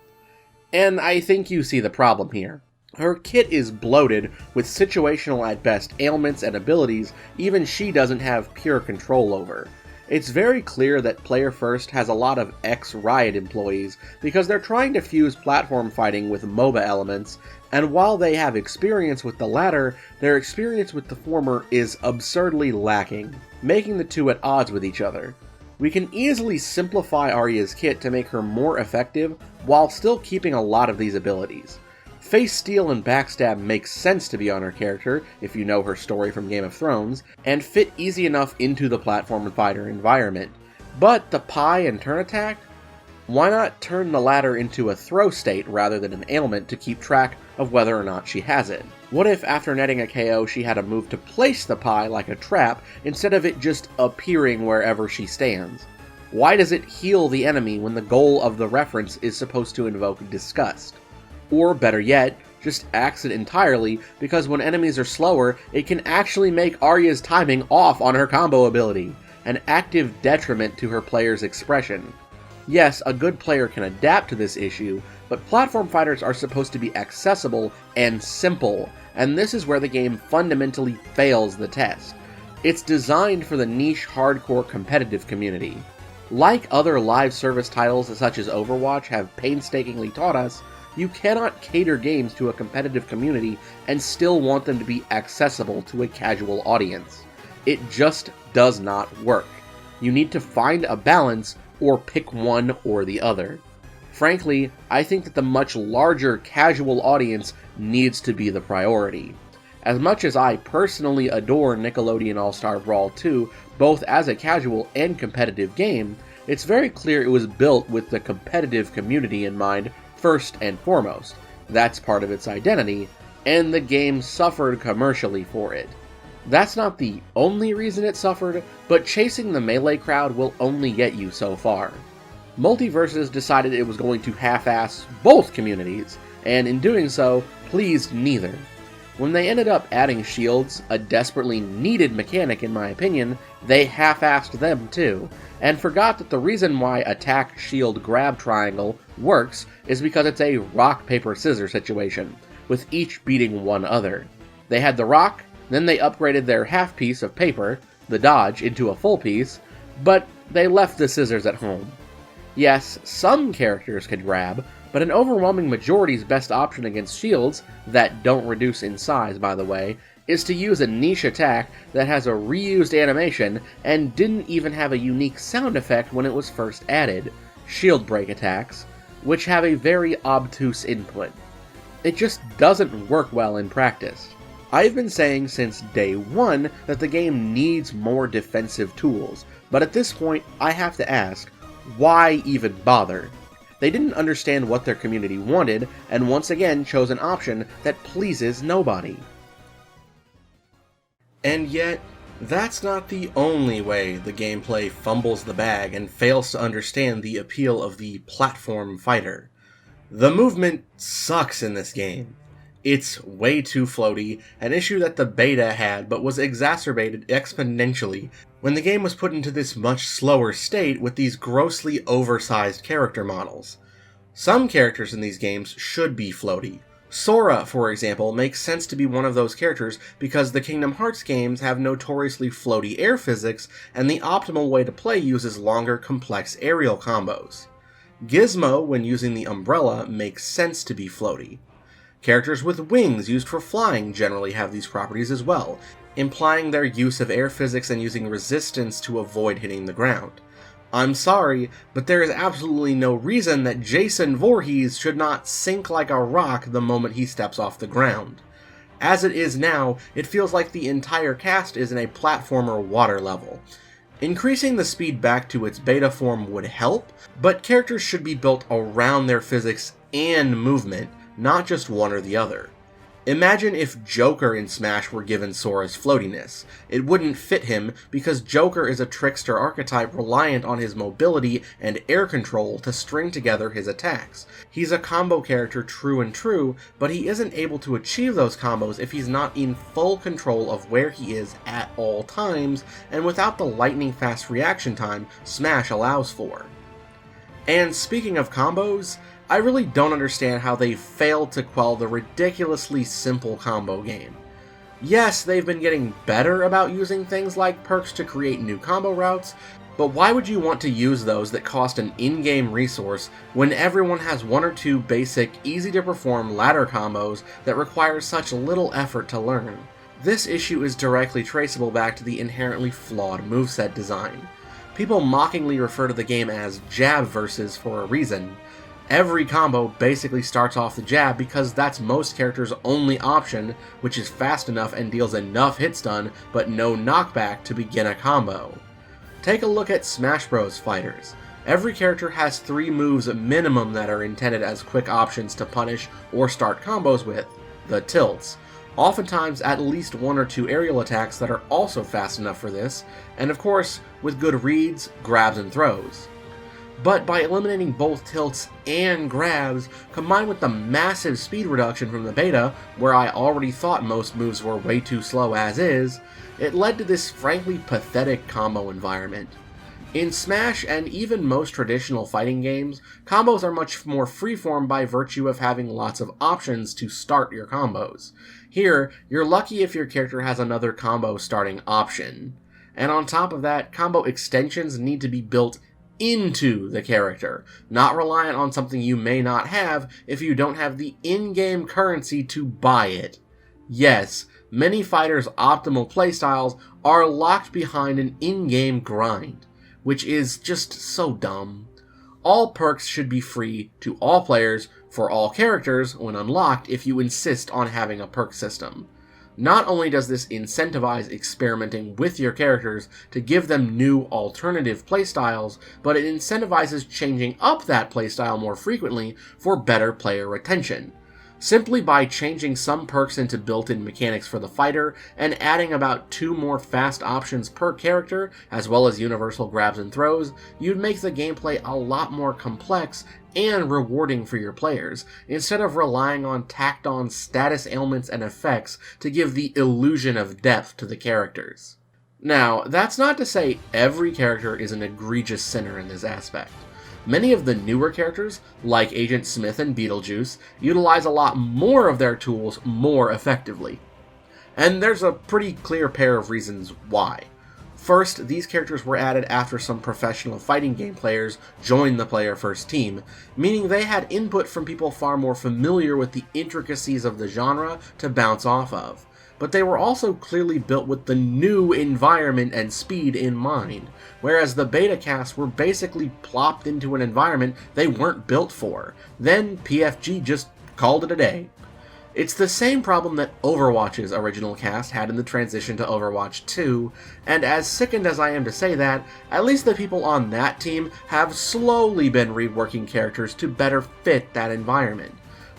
And I think you see the problem here. Her kit is bloated with situational at best ailments and abilities even she doesn't have pure control over. It's very clear that Player First has a lot of ex-Riot employees because they're trying to fuse platform fighting with MOBA elements, and while they have experience with the latter, their experience with the former is absurdly lacking, making the two at odds with each other. We can easily simplify Arya's kit to make her more effective while still keeping a lot of these abilities. Face Steal and Backstab make sense to be on her character if you know her story from Game of Thrones, and fit easy enough into the platform fighter environment. But the Pie and Turn Attack? Why not turn the latter into a throw state rather than an ailment to keep track of whether or not she has it? What if after netting a KO she had a move to place the pie like a trap instead of it just appearing wherever she stands? Why does it heal the enemy when the goal of the reference is supposed to invoke disgust? Or better yet, just axe it entirely because when enemies are slower, it can actually make Arya's timing off on her combo ability, an active detriment to her player's expression. Yes, a good player can adapt to this issue, but platform fighters are supposed to be accessible and simple, and this is where the game fundamentally fails the test. It's designed for the niche hardcore competitive community. Like other live service titles such as Overwatch have painstakingly taught us, you cannot cater games to a competitive community and still want them to be accessible to a casual audience. It just does not work. You need to find a balance or pick one or the other. Frankly, I think that the much larger casual audience needs to be the priority. As much as I personally adore Nickelodeon All-Star Brawl 2, both as a casual and competitive game, it's very clear it was built with the competitive community in mind first and foremost. That's part of its identity, and the game suffered commercially for it. That's not the only reason it suffered, but chasing the melee crowd will only get you so far. Multiversus decided it was going to half-ass both communities, and in doing so, pleased neither. When they ended up adding shields, a desperately needed mechanic in my opinion, they half-assed them too, and forgot that the reason why attack, shield, grab triangle works is because it's a rock, paper, scissors situation, with each beating one other. They had the rock, then they upgraded their half piece of paper, the dodge, into a full piece, but they left the scissors at home. Yes, some characters could grab, but an overwhelming majority's best option against shields, that don't reduce in size by the way, is to use a niche attack that has a reused animation and didn't even have a unique sound effect when it was first added, shield break attacks, which have a very obtuse input. It just doesn't work well in practice. I've been saying since day one that the game needs more defensive tools, but at this point I have to ask, why even bother? They didn't understand what their community wanted, and once again chose an option that pleases nobody. And yet, that's not the only way the gameplay fumbles the bag and fails to understand the appeal of the platform fighter. The movement sucks in this game. It's way too floaty, an issue that the beta had but was exacerbated exponentially when the game was put into this much slower state with these grossly oversized character models. Some characters in these games should be floaty. Sora, for example, makes sense to be one of those characters because the Kingdom Hearts games have notoriously floaty air physics, and the optimal way to play uses longer, complex aerial combos. Gizmo, when using the umbrella, makes sense to be floaty. Characters with wings used for flying generally have these properties as well, implying their use of air physics and using resistance to avoid hitting the ground. I'm sorry, but there is absolutely no reason that Jason Voorhees should not sink like a rock the moment he steps off the ground. As it is now, it feels like the entire cast is in a platformer water level. Increasing the speed back to its beta form would help, but characters should be built around their physics and movement, not just one or the other. Imagine if Joker in Smash were given Sora's floatiness. It wouldn't fit him because Joker is a trickster archetype reliant on his mobility and air control to string together his attacks. He's a combo character true and true, but he isn't able to achieve those combos if he's not in full control of where he is at all times and without the lightning fast reaction time Smash allows for. And speaking of combos, I really don't understand how they failed to quell the ridiculously simple combo game. Yes, they've been getting better about using things like perks to create new combo routes, but why would you want to use those that cost an in-game resource when everyone has one or two basic, easy-to-perform ladder combos that require such little effort to learn? This issue is directly traceable back to the inherently flawed moveset design. People mockingly refer to the game as Jabversus for a reason. Every combo basically starts off the jab because that's most characters' only option, which is fast enough and deals enough hit stun but no knockback to begin a combo. Take a look at Smash Bros. Fighters. Every character has 3 moves minimum that are intended as quick options to punish or start combos with, the tilts. Oftentimes at least 1 or 2 aerial attacks that are also fast enough for this, and of course with good reads, grabs, and throws. But by eliminating both tilts and grabs, combined with the massive speed reduction from the beta, where I already thought most moves were way too slow as is, it led to this frankly pathetic combo environment. In Smash and even most traditional fighting games, combos are much more freeform by virtue of having lots of options to start your combos. Here, you're lucky if your character has another combo starting option. And on top of that, combo extensions need to be built into the character, not reliant on something you may not have if you don't have the in-game currency to buy it. Yes, many fighters' optimal playstyles are locked behind an in-game grind, which is just so dumb. All perks should be free to all players for all characters when unlocked if you insist on having a perk system. Not only does this incentivize experimenting with your characters to give them new alternative playstyles, but it incentivizes changing up that playstyle more frequently for better player retention. Simply by changing some perks into built-in mechanics for the fighter and adding about 2 more fast options per character, as well as universal grabs and throws, you'd make the gameplay a lot more complex and rewarding for your players, instead of relying on tacked-on status ailments and effects to give the illusion of depth to the characters. Now, that's not to say every character is an egregious sinner in this aspect. Many of the newer characters, like Agent Smith and Beetlejuice, utilize a lot more of their tools more effectively. And there's a pretty clear pair of reasons why. First, these characters were added after some professional fighting game players joined the player first team, meaning they had input from people far more familiar with the intricacies of the genre to bounce off of. But they were also clearly built with the new environment and speed in mind, whereas the beta casts were basically plopped into an environment they weren't built for. Then PFG just called it a day. It's the same problem that Overwatch's original cast had in the transition to Overwatch 2, and as sickened as I am to say that, at least the people on that team have slowly been reworking characters to better fit that environment.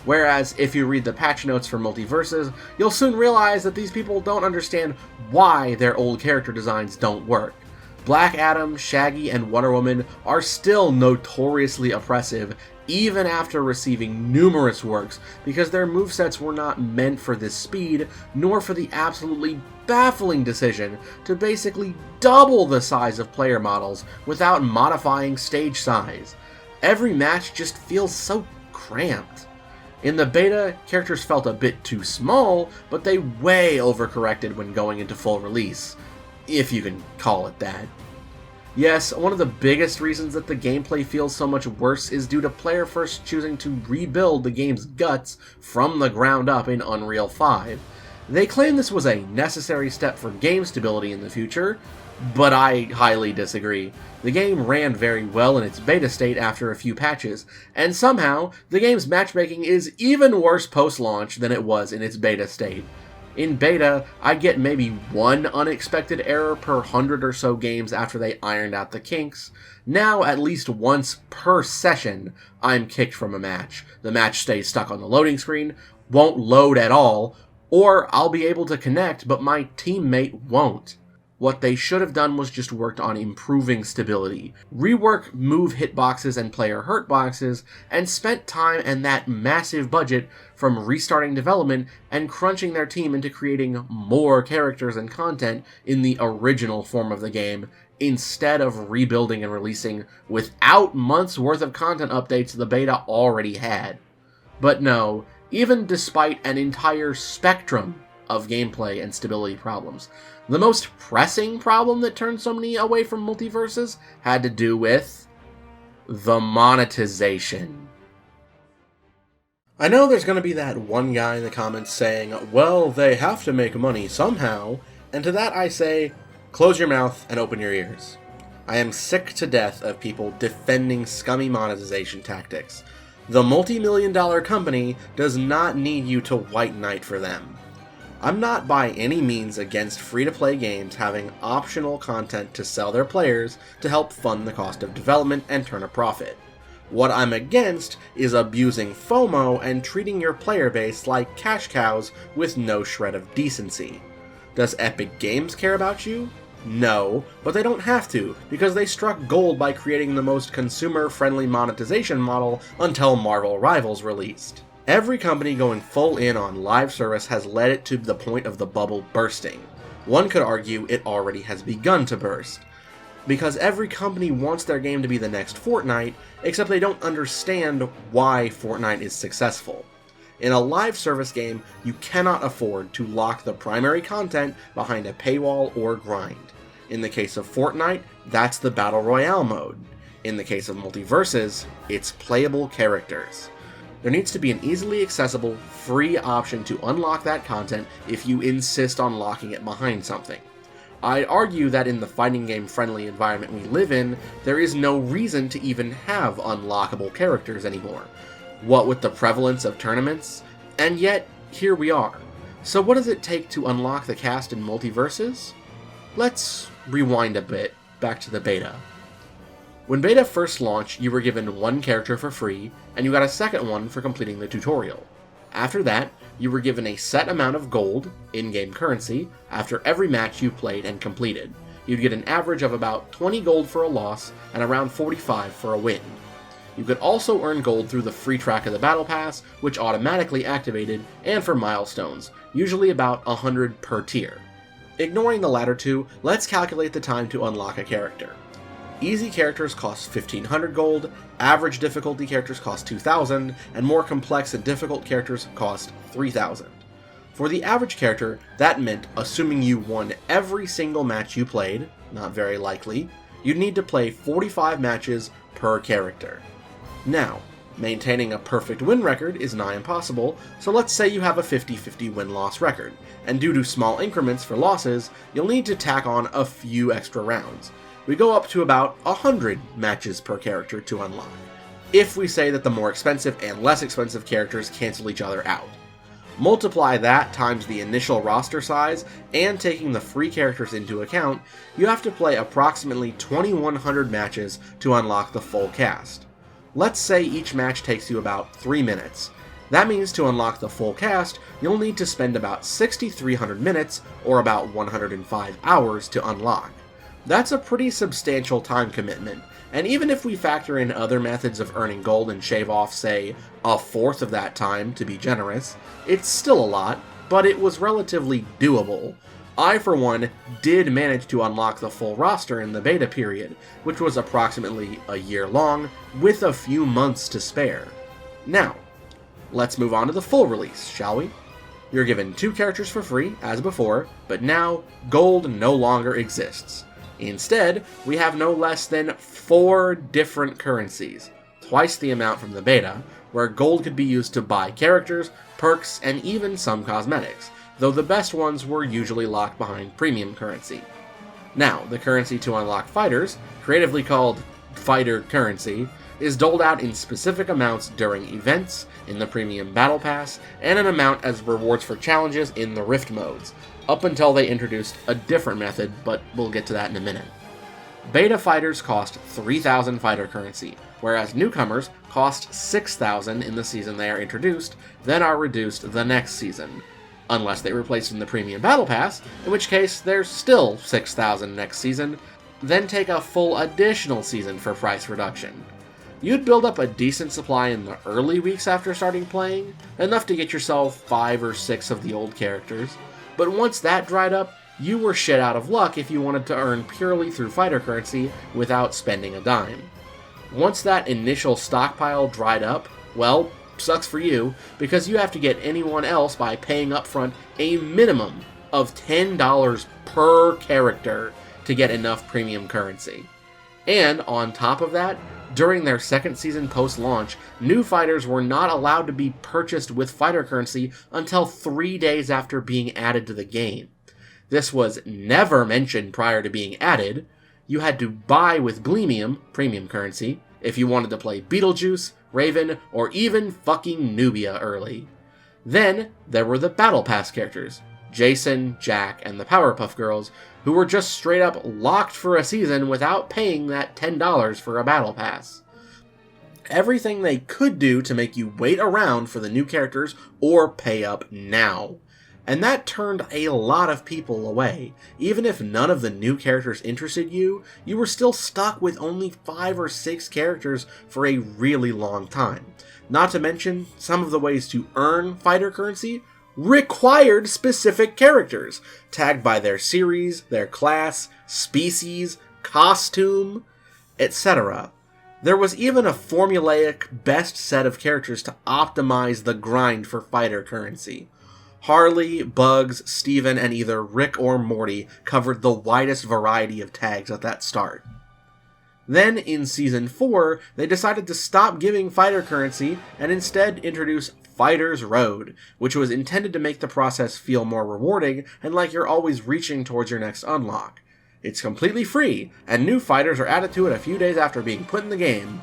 Whereas, if you read the patch notes for Multiversus, you'll soon realize that these people don't understand why their old character designs don't work. Black Adam, Shaggy, and Wonder Woman are still notoriously oppressive even after receiving numerous works, because their movesets were not meant for this speed, nor for the absolutely baffling decision to basically double the size of player models without modifying stage size. Every match just feels so cramped. In the beta, characters felt a bit too small, but they way overcorrected when going into full release, if you can call it that. Yes, one of the biggest reasons that the gameplay feels so much worse is due to Player First choosing to rebuild the game's guts from the ground up in Unreal 5. They claim this was a necessary step for game stability in the future, but I highly disagree. The game ran very well in its beta state after a few patches, and somehow, the game's matchmaking is even worse post-launch than it was in its beta state. In beta, I get maybe one unexpected error per 100 or so games after they ironed out the kinks. Now, at least once per session, I'm kicked from a match. The match stays stuck on the loading screen, won't load at all, or I'll be able to connect, but my teammate won't. What they should have done was just worked on improving stability, rework move hitboxes and player hurt boxes, and spent time and that massive budget from restarting development and crunching their team into creating more characters and content in the original form of the game, instead of rebuilding and releasing without months worth of content updates the beta already had. But no, even despite an entire spectrum of gameplay and stability problems, the most pressing problem that turned so many away from Multiversus had to do with the monetization. I know there's going to be that one guy in the comments saying, well, they have to make money somehow, and to that I say, close your mouth and open your ears. I am sick to death of people defending scummy monetization tactics. The multi-million-dollar company does not need you to white knight for them. I'm not by any means against free-to-play games having optional content to sell their players to help fund the cost of development and turn a profit. What I'm against is abusing FOMO and treating your player base like cash cows with no shred of decency. Does Epic Games care about you? No, but they don't have to, because they struck gold by creating the most consumer-friendly monetization model until Marvel Rivals released. Every company going full in on live service has led it to the point of the bubble bursting. One could argue it already has begun to burst, because every company wants their game to be the next Fortnite, except they don't understand why Fortnite is successful. In a live service game, you cannot afford to lock the primary content behind a paywall or grind. In the case of Fortnite, that's the Battle Royale mode. In the case of Multiversus, it's playable characters. There needs to be an easily accessible, free option to unlock that content if you insist on locking it behind something. I'd argue that in the fighting game friendly environment we live in, there is no reason to even have unlockable characters anymore. What with the prevalence of tournaments? And yet, here we are. So what does it take to unlock the cast in Multiversus? Let's rewind a bit, back to the beta. When beta first launched, you were given one character for free, and you got a second one for completing the tutorial. After that, you were given a set amount of gold, in-game currency, after every match you played and completed. You'd get an average of about 20 gold for a loss, and around 45 for a win. You could also earn gold through the free track of the Battle Pass, which automatically activated, and for milestones, usually about 100 per tier. Ignoring the latter two, let's calculate the time to unlock a character. Easy characters cost 1500 gold, average difficulty characters cost 2000, and more complex and difficult characters cost 3000. For the average character, that meant assuming you won every single match you played, not very likely, you'd need to play 45 matches per character. Now, maintaining a perfect win record is nigh impossible, so let's say you have a 50-50 win-loss record, and due to small increments for losses, you'll need to tack on a few extra rounds. We go up to about 100 matches per character to unlock, if we say that the more expensive and less expensive characters cancel each other out. Multiply that times the initial roster size, and taking the free characters into account, you have to play approximately 2,100 matches to unlock the full cast. Let's say each match takes you about 3 minutes. That means to unlock the full cast, you'll need to spend about 6,300 minutes, or about 105 hours, to unlock. That's a pretty substantial time commitment, and even if we factor in other methods of earning gold and shave off, say, a fourth of that time to be generous, it's still a lot, but it was relatively doable. I, for one, did manage to unlock the full roster in the beta period, which was approximately a year long, with a few months to spare. Now, let's move on to the full release, shall we? You're given 2 characters for free, as before, but now, gold no longer exists. Instead, we have no less than 4 different currencies, twice the amount from the beta, where gold could be used to buy characters, perks, and even some cosmetics, though the best ones were usually locked behind premium currency. Now, the currency to unlock fighters, creatively called fighter currency, is doled out in specific amounts during events, in the premium battle pass, and an amount as rewards for challenges in the rift modes, up until they introduced a different method, but we'll get to that in a minute. Beta fighters cost 3,000 fighter currency, whereas newcomers cost 6,000 in the season they are introduced, then are reduced the next season. Unless they replaced in the premium battle pass, in which case there's still 6,000 next season, then take a full additional season for price reduction. You'd build up a decent supply in the early weeks after starting playing, enough to get yourself 5 or 6 of the old characters, but once that dried up, you were shit out of luck if you wanted to earn purely through fighter currency without spending a dime. Once that initial stockpile dried up, well, sucks for you, because you have to get anyone else by paying upfront a minimum of $10 per character to get enough premium currency. And on top of that, during their second season post-launch, new fighters were not allowed to be purchased with fighter currency until 3 days after being added to the game. This was never mentioned prior to being added. You had to buy with Gleamium, premium currency, if you wanted to play Beetlejuice, Raven, or even fucking Nubia early. Then, there were the Battle Pass characters, Jason, Jack, and the Powerpuff Girls, who were just straight up locked for a season without paying that $10 for a Battle Pass. Everything they could do to make you wait around for the new characters or pay up now. And that turned a lot of people away. Even if none of the new characters interested you, you were still stuck with only 5 or 6 characters for a really long time. Not to mention, some of the ways to earn fighter currency required specific characters, tagged by their series, their class, species, costume, etc. There was even a formulaic best set of characters to optimize the grind for fighter currency. Harley, Bugs, Steven, and either Rick or Morty covered the widest variety of tags at that start. Then, in Season 4, they decided to stop giving fighter currency and instead introduce Fighter's Road, which was intended to make the process feel more rewarding and like you're always reaching towards your next unlock. It's completely free, and new fighters are added to it a few days after being put in the game.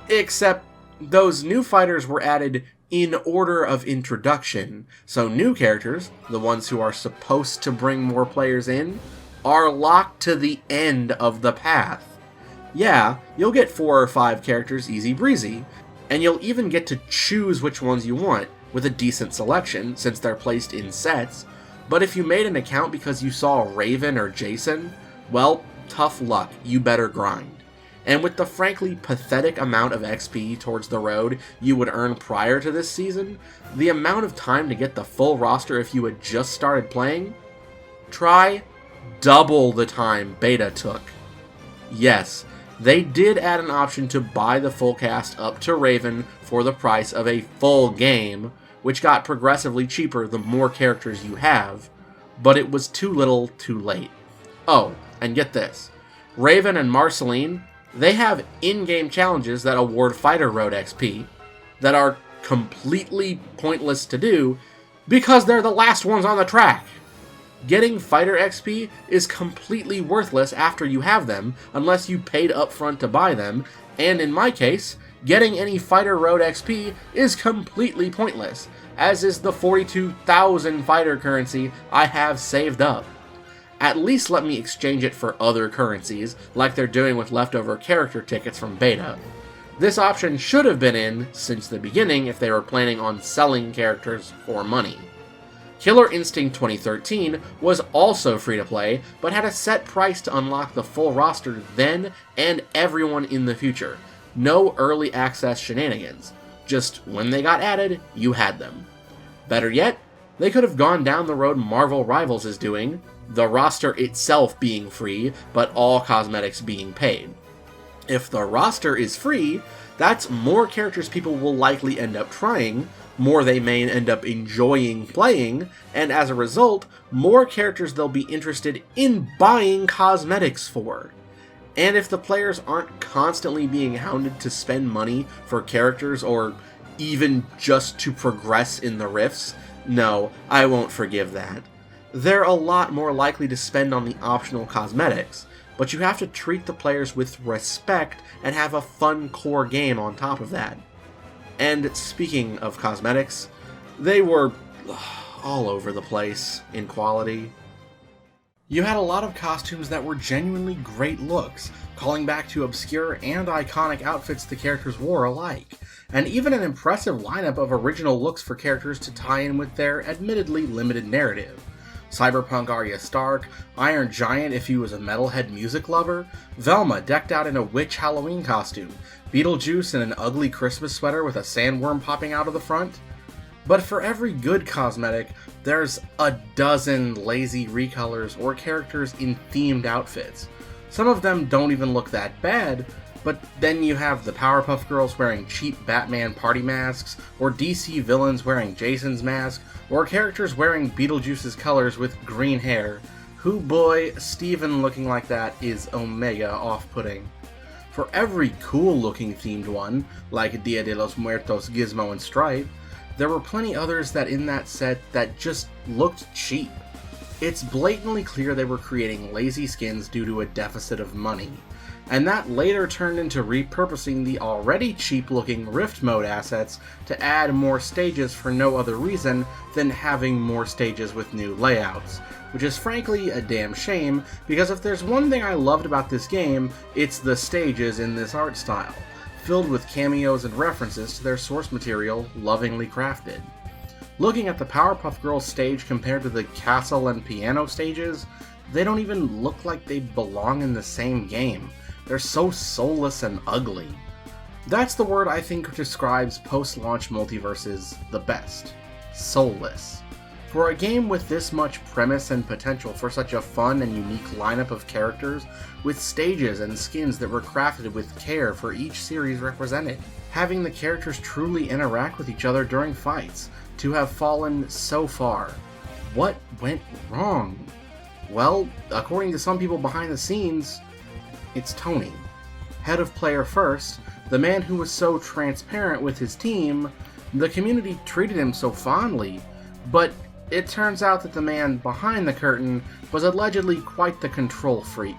Except, those new fighters were added in order of introduction, so new characters, the ones who are supposed to bring more players in, are locked to the end of the path. Yeah, you'll get 4 or 5 characters easy breezy, and you'll even get to choose which ones you want, with a decent selection, since they're placed in sets, but if you made an account because you saw Raven or Jason, well, tough luck, you better grind. And with the frankly pathetic amount of XP towards the road you would earn prior to this season, the amount of time to get the full roster if you had just started playing, try double the time beta took. Yes, they did add an option to buy the full cast up to Raven for the price of a full game, which got progressively cheaper the more characters you have, but it was too little too late. Oh, and get this, Raven and Marceline, they have in-game challenges that award Fighter Road XP that are completely pointless to do because they're the last ones on the track. Getting Fighter XP is completely worthless after you have them unless you paid upfront to buy them, and in my case, Getting any Fighter Road XP is completely pointless, as is the 42,000 fighter currency I have saved up. At least let me exchange it for other currencies, like they're doing with leftover character tickets from beta. This option should have been in since the beginning if they were planning on selling characters for money. Killer Instinct 2013 was also free to play, but had a set price to unlock the full roster then and everyone in the future. No early access shenanigans. Just when they got added, you had them. Better yet, they could have gone down the road Marvel Rivals is doing, the roster itself being free, but all cosmetics being paid. If the roster is free, that's more characters people will likely end up trying, more they may end up enjoying playing, and as a result, more characters they'll be interested in buying cosmetics for. And if the players aren't constantly being hounded to spend money for characters or even just to progress in the rifts, no, I won't forgive that. They're a lot more likely to spend on the optional cosmetics, but you have to treat the players with respect and have a fun core game on top of that. And speaking of cosmetics, they were all over the place in quality. You had a lot of costumes that were genuinely great looks, calling back to obscure and iconic outfits the characters wore alike, and even an impressive lineup of original looks for characters to tie in with their admittedly limited narrative. Cyberpunk Arya Stark, Iron Giant if he was a metalhead music lover, Velma decked out in a witch Halloween costume, Beetlejuice in an ugly Christmas sweater with a sandworm popping out of the front. But for every good cosmetic, there's a dozen lazy recolors or characters in themed outfits. Some of them don't even look that bad, but then you have the Powerpuff Girls wearing cheap Batman party masks, or DC villains wearing Jason's mask, or characters wearing Beetlejuice's colors with green hair. Who boy, Steven looking like that is omega off-putting. For every cool-looking themed one, like Dia de los Muertos, Gizmo, and Stripe, there were plenty others that in that set that just looked cheap. It's blatantly clear they were creating lazy skins due to a deficit of money, and that later turned into repurposing the already cheap-looking Rift mode assets to add more stages for no other reason than having more stages with new layouts, which is frankly a damn shame, because if there's one thing I loved about this game, it's the stages in this art style, filled with cameos and references to their source material lovingly crafted. Looking at the Powerpuff Girls stage compared to the castle and piano stages, they don't even look like they belong in the same game. They're so soulless and ugly. That's the word I think describes post-launch Multiversus the best. Soulless. For a game with this much premise and potential for such a fun and unique lineup of characters, with stages and skins that were crafted with care for each series represented, having the characters truly interact with each other during fights, to have fallen so far. What went wrong? Well, according to some people behind the scenes, it's Tony. Head of Player First, the man who was so transparent with his team, the community treated him so fondly, but it turns out that the man behind the curtain was allegedly quite the control freak.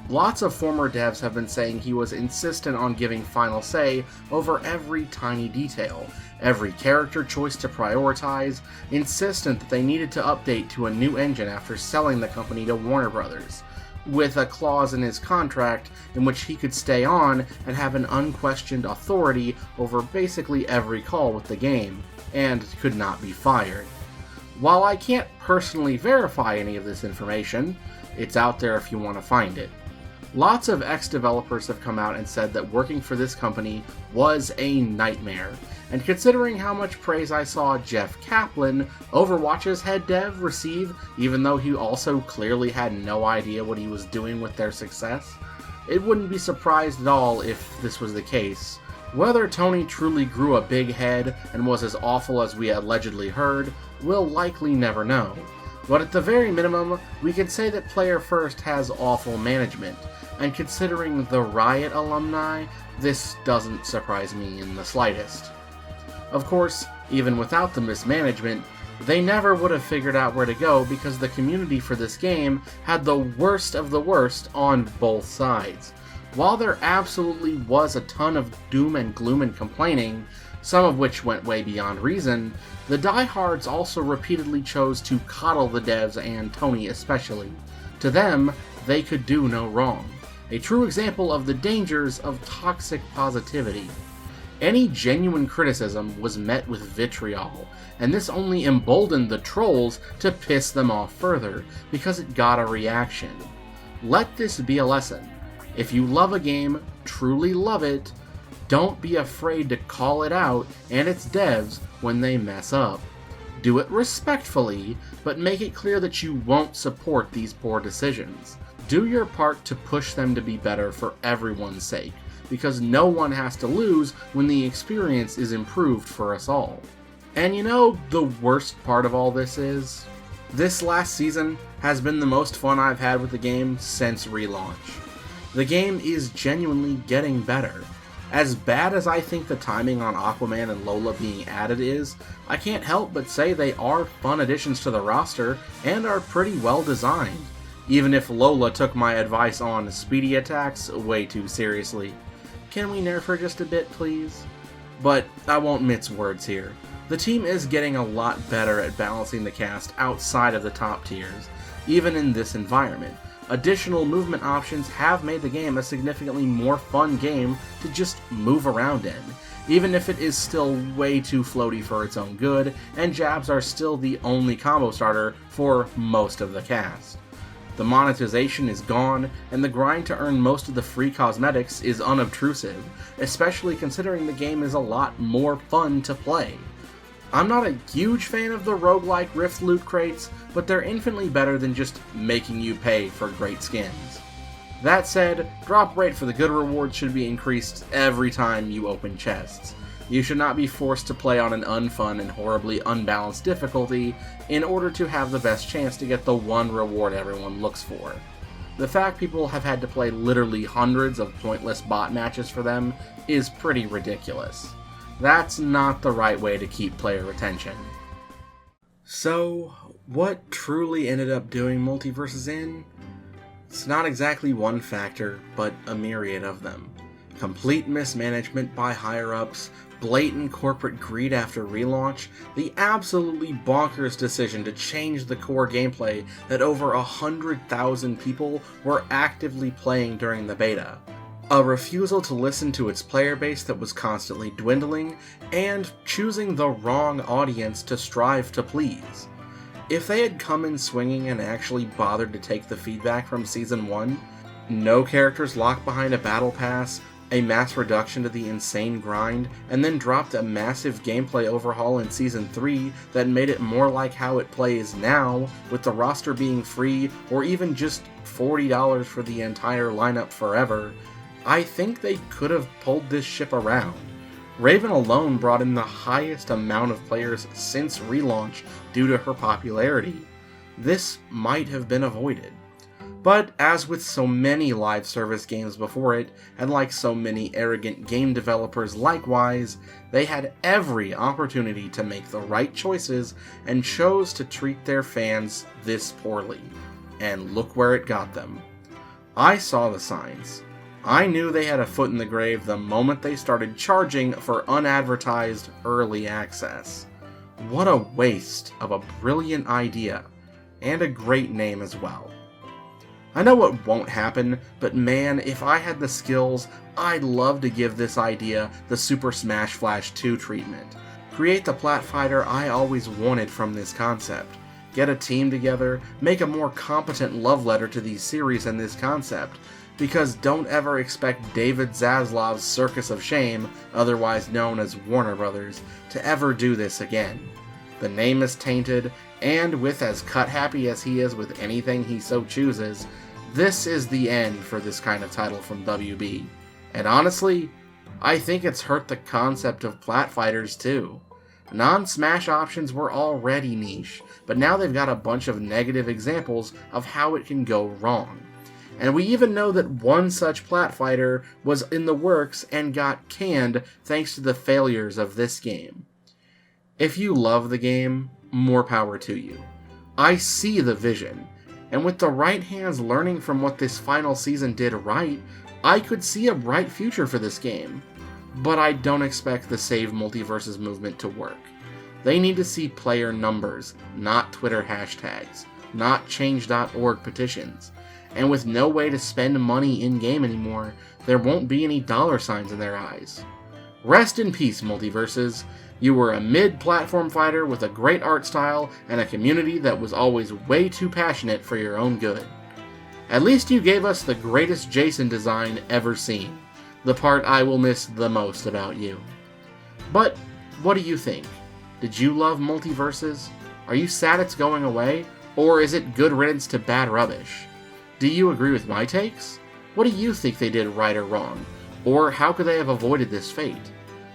Lots of former devs have been saying he was insistent on giving final say over every tiny detail, every character choice to prioritize, insistent that they needed to update to a new engine after selling the company to Warner Bros., with a clause in his contract in which he could stay on and have an unquestioned authority over basically every call with the game, and could not be fired. While I can't personally verify any of this information, it's out there if you want to find it. Lots of ex-developers have come out and said that working for this company was a nightmare, and considering how much praise I saw Jeff Kaplan, Overwatch's head dev, receive, even though he also clearly had no idea what he was doing with their success, it wouldn't be surprised at all if this was the case. Whether Tony truly grew a big head and was as awful as we allegedly heard, we'll likely never know. But at the very minimum, we can say that Player First has awful management, and considering the Riot alumni, this doesn't surprise me in the slightest. Of course, even without the mismanagement, they never would have figured out where to go because the community for this game had the worst of the worst on both sides. While there absolutely was a ton of doom and gloom and complaining, some of which went way beyond reason, the diehards also repeatedly chose to coddle the devs and Tony especially. To them, they could do no wrong. A true example of the dangers of toxic positivity. Any genuine criticism was met with vitriol, and this only emboldened the trolls to piss them off further, because it got a reaction. Let this be a lesson. If you love a game, truly love it, don't be afraid to call it out and its devs when they mess up. Do it respectfully, but make it clear that you won't support these poor decisions. Do your part to push them to be better for everyone's sake, because no one has to lose when the experience is improved for us all. And you know, the worst part of all this is, this last season has been the most fun I've had with the game since relaunch. The game is genuinely getting better. As bad as I think the timing on Aquaman and Lola being added is, I can't help but say they are fun additions to the roster and are pretty well designed, even if Lola took my advice on speedy attacks way too seriously. Can we nerf her just a bit, please? But I won't mince words here. The team is getting a lot better at balancing the cast outside of the top tiers, even in this environment. Additional movement options have made the game a significantly more fun game to just move around in, even if it is still way too floaty for its own good, and jabs are still the only combo starter for most of the cast. The monetization is gone, and the grind to earn most of the free cosmetics is unobtrusive, especially considering the game is a lot more fun to play. I'm not a huge fan of the roguelike Rift loot crates, but they're infinitely better than just making you pay for great skins. That said, drop rate for the good rewards should be increased every time you open chests. You should not be forced to play on an unfun and horribly unbalanced difficulty in order to have the best chance to get the one reward everyone looks for. The fact people have had to play literally hundreds of pointless bot matches for them is pretty ridiculous. That's not the right way to keep player retention. So, what truly ended up doing Multiversus in? It's not exactly one factor, but a myriad of them. Complete mismanagement by higher-ups, blatant corporate greed after relaunch, the absolutely bonkers decision to change the core gameplay that over 100,000 people were actively playing during the beta, a refusal to listen to its player base that was constantly dwindling, and choosing the wrong audience to strive to please. If they had come in swinging and actually bothered to take the feedback from Season 1, no characters locked behind a battle pass, a mass reduction to the insane grind, and then dropped a massive gameplay overhaul in Season 3 that made it more like how it plays now, with the roster being free or even just $40 for the entire lineup forever, I think they could have pulled this ship around. Raven alone brought in the highest amount of players since relaunch due to her popularity. This might have been avoided. But as with so many live service games before it, and like so many arrogant game developers likewise, they had every opportunity to make the right choices and chose to treat their fans this poorly. And look where it got them. I saw the signs. I knew they had a foot in the grave the moment they started charging for unadvertised early access. What a waste of a brilliant idea, and a great name as well. I know it won't happen, but man, if I had the skills, I'd love to give this idea the Super Smash Flash 2 treatment. Create the platfighter I always wanted from this concept. Get a team together, make a more competent love letter to these series and this concept, because don't ever expect David Zaslav's Circus of Shame, otherwise known as Warner Bros., to ever do this again. The name is tainted, and with as cut-happy as he is with anything he so chooses, this is the end for this kind of title from WB. And honestly, I think it's hurt the concept of platfighters too. Non-Smash options were already niche, but now they've got a bunch of negative examples of how it can go wrong. And we even know that one such platfighter was in the works and got canned thanks to the failures of this game. If you love the game, more power to you. I see the vision, and with the right hands learning from what this final season did right, I could see a bright future for this game, but I don't expect the SaveMultiversus movement to work. They need to see player numbers, not Twitter hashtags, not change.org petitions, and with no way to spend money in-game anymore, there won't be any dollar signs in their eyes. Rest in peace, Multiversus. You were a mid-platform fighter with a great art style and a community that was always way too passionate for your own good. At least you gave us the greatest Jason design ever seen, the part I will miss the most about you. But what do you think? Did you love Multiversus? Are you sad it's going away, or is it good riddance to bad rubbish? Do you agree with my takes? What do you think they did right or wrong? Or how could they have avoided this fate?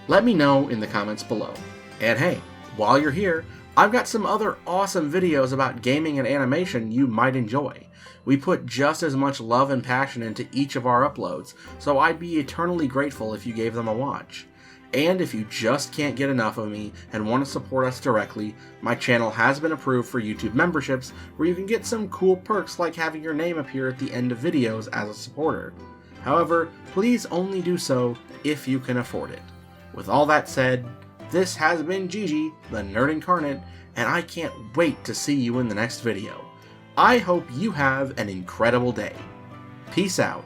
Let me know in the comments below. And hey, while you're here, I've got some other awesome videos about gaming and animation you might enjoy. We put just as much love and passion into each of our uploads, so I'd be eternally grateful if you gave them a watch. And if you just can't get enough of me and want to support us directly, my channel has been approved for YouTube memberships where you can get some cool perks like having your name appear at the end of videos as a supporter. However, please only do so if you can afford it. With all that said, this has been Gigi, the Nerd Incarnate, and I can't wait to see you in the next video. I hope you have an incredible day. Peace out.